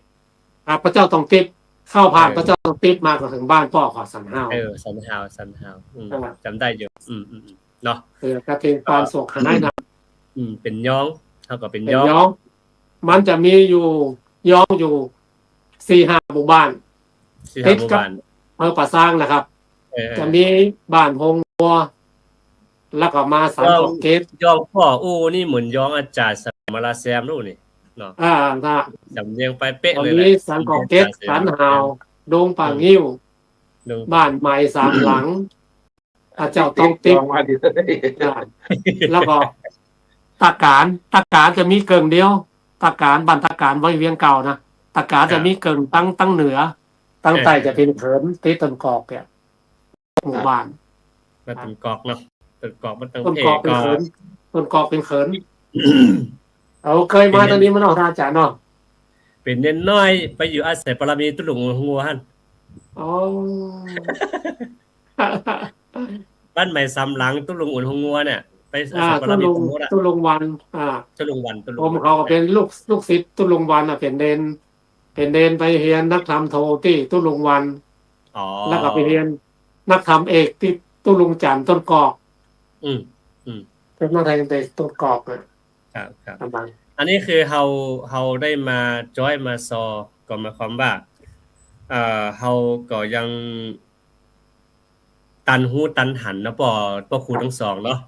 พระเจ้าตองติ๊บเข้าผ่านพระเจ้าตองติ๊บมาก็ถึงบ้านพ่อขอสันห้าว สันหาวจำได้อยู่เนาะ เสือกระทิงฟานสวกหายนะ เป็นย้องเท่ากับเป็น เป็น ย้อง ย้องมันจะมีอยู่ย้องอยู่ 4-5 หมู่บ้าน ที่หมู่บ้าน อำเภอป่าซางนะครับ จะมีบ้านพงวัวแล้วก็มาสันกอกเกต ย้องพ่อนี่เหมือนย้องอาจารย์สมราแซมนู่นนี่เนาะ ถ้า จำเรียงไปเป๊ะ ตอน เลย นี้สันกอกเกตสันหาวดงป่างิ้วบ้านใหม่3 หลังพระเจ้าต้องติ๊บ มาดีเลย แล้วก็ตะการจะมีเกิงเดียวตะการบ้านตะการไว้เวียงเก่านะตะการจะมีเกิงตั้งเหนือ ตั้งใต้จะเป็นเขินติต้นกอกเนี่ยหมู่บ้าน มาถึงกอกเนาะต้นกอกมันตั้ง ต้น เพ กอกเป็น ก็ เขินต้นกอกเป็นเขินเอาเคยมาตอนนี้มันออกทางจ่าเนาะ เป็นเน้นน้อยไปอยู่อาศัยปรมีตุลุงหัวหั่น อ๋อ บ้านใหม่สามหลังตุลุงอุ่นหัวเนี่ยไปอาศัยปรมีตุลุง ตุลุงวันตุลุงวันตุลุง ผมเขาก็เป็นลูกศิษย์ตุลุงวันเป็นเดนไปเรียนนักธรรมโทที่ตุลุงวันแล้วก็ไปเรียนนักธรรมเอกที่ตุลุงจันทร์ต้นกอกเป็นนักธรรมเอกต้นกอกครับอันนี้คือเฮาได้มาจอยมาซอก็หมายความว่าเฮาก็ยังตันหูตันหันนะป่อครูทั้งสองเนาะ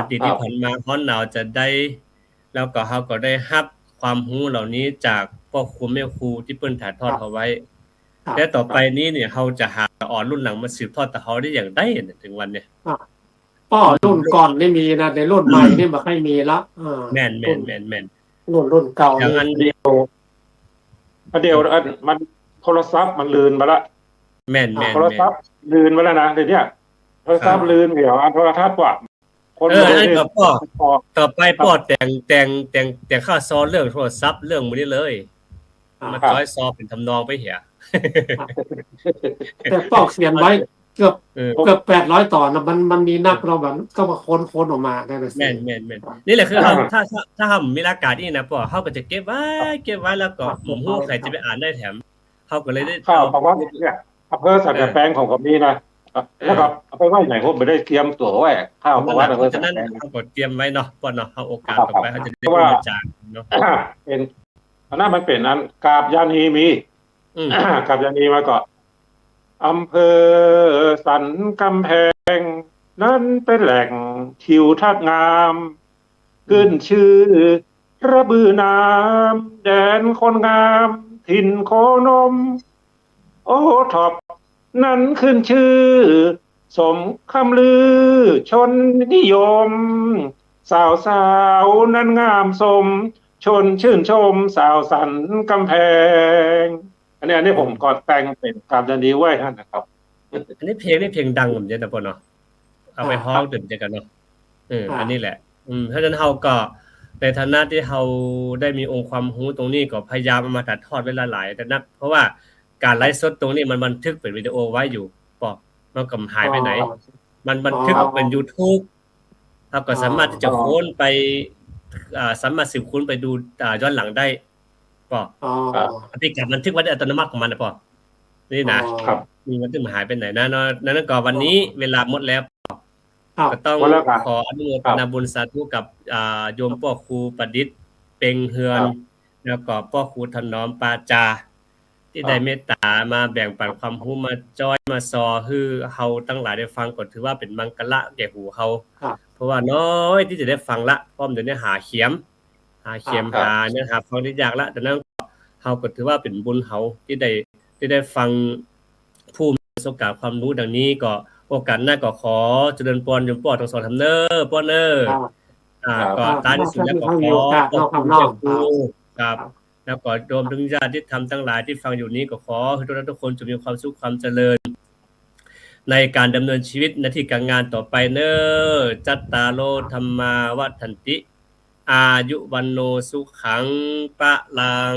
ที่ผ่านมาฮ้อนหนาวจะได้แล้วก็เฮาก็ได้รับความรู้เหล่านี้จากพ่อครูแม่ครูที่เปิ้นถ่ายทอดเอาไว้และต่อไปนี้เนี่ยเฮาจะหาอ่อนรุ่นหลังมาสืบทอดแต่เฮาได้อย่างได้ถึงวันเนี่ยป้อรุ่นก่อนไม่มีนะในรุ่นใหม่นี่บ่ค่อยมีละแม่นรุ่นเก่าอย่างอันเดียวมันโทรศัพท์มันลืนมาละแม่นโทรศัพท์ลืนมาแล้วนะเดี๋ยวนี้โทรศัพท์ลืนเดี๋ยวอันโทรทัศน์กว่าคนก็ต่อไปป้อแต่งข้าวซอเรื่องโทรศัพท์เรื่องมื้อนี้เลยมาจอยซอเป็นทำนองไปเหีย แต่ป้อเขียนไว้เกือบ800 ตอนนะมันมีนักเราแบบก็มาค้นออกมาได้เลยแม่นนี่แหละคือถ้าเฮามีรายการนี่นะป้อเฮาก็จะเก็บไว้แล้วก็ผมฮู้ใครจะไปอ่านได้แถมเฮาก็เลยได้ข่าวประวัติเนี่ยอำเภอสักกะแปงของกับนี้นะแล้วก็เอาไปไว้ไหนผมไม่ได้เตรียมตั๋วไว้ข้าวประวัติอำเภอสักกะแปงเฮาก็เตรียมไว้เนาะป้อเนาะเฮาโอกาสต่อไปเฮาจะได้รู้อาจารย์เนาะเป็นอันนั้นมันเป็นอันกาบยานีมีกาบยานีมาก็ อำเภอสันกำแพงนั้นเป็นแหล่งทิวทัศน์งามขึ้นชื่อระบือน้ำแดนคนงามถิ่นโคนม โอท็อปนั้นขึ้นชื่อ สมคำลือชนนิยม สาวนั้นงามสม ชนชื่นชมสาวสันกำแพง อันนี้ผมก่อนแต่งเป็นการดันดีไว้ท่านนะครับ อันนี้เพลงดังผมจะนะพ่อเนาะเอาไปฮ้องตื่นใจกันเนาะอันนี้แหละเพราะฉะนั้นเฮาก็ในฐานะที่เฮาได้มีองค์ความรู้ตรงนี้ก็พยายามเอามาถ่ายทอดไว้หลายๆแต่นะเพราะว่าการไลฟ์สดตรงนี้มันบันทึกเป็นวิดีโอไว้อยู่ปอมันก็หายไปไหน มันบันทึกเป็น YouTube เราก็สามารถที่จะค้นไปสามารถสืบค้นไปดูย้อนหลังได้ปอเป็นการบันทึกไว้อัตโนมัติของมันนะปอนี่นะครับ มีมันถึงหายไปไหนนะนั้นก็วันนี้เวลาหมดแล้วก็ต้องขออนุโมทนาบุญสาธุกับโยมพ่อครูประดิษฐ์เป็งเฮือนแล้วก็พ่อครูถนอมปาจาที่ได้เมตตามาแบ่งปันความรู้มาจอยมาซอคือเฮาทั้งหลายได้ฟังก็ถือว่าเป็นมังกระแก่หูเฮาเพราะว่าน้อยที่จะได้ฟังละพร้อมเดี๋ยวนี้หาเขียมหาเนื้อหาฟังได้ยากละแต่นั้นเฮาก็ถือว่าเป็นบุญเฮาที่ได้ฟังผู้มีประสบการณ์ความรู้ดังนี้ก็โอกาสหน้าก็ขอเจริญพรโยมพ่อทั้งสองทำเน้อพ่อเน้อก็ท้ายที่สุดแล้วก็ขอขอบคุณครูครับแล้วก็รวมถึงญาติที่ทำทั้งหลายที่ฟังอยู่นี้ก็ขอให้ทุกคนจงมีความสุขความเจริญในการดำเนินชีวิตหน้าที่การงานต่อไปเน้อจัตตาโลธรรมาวัฏันติอายุวันโนสุขังปะลัง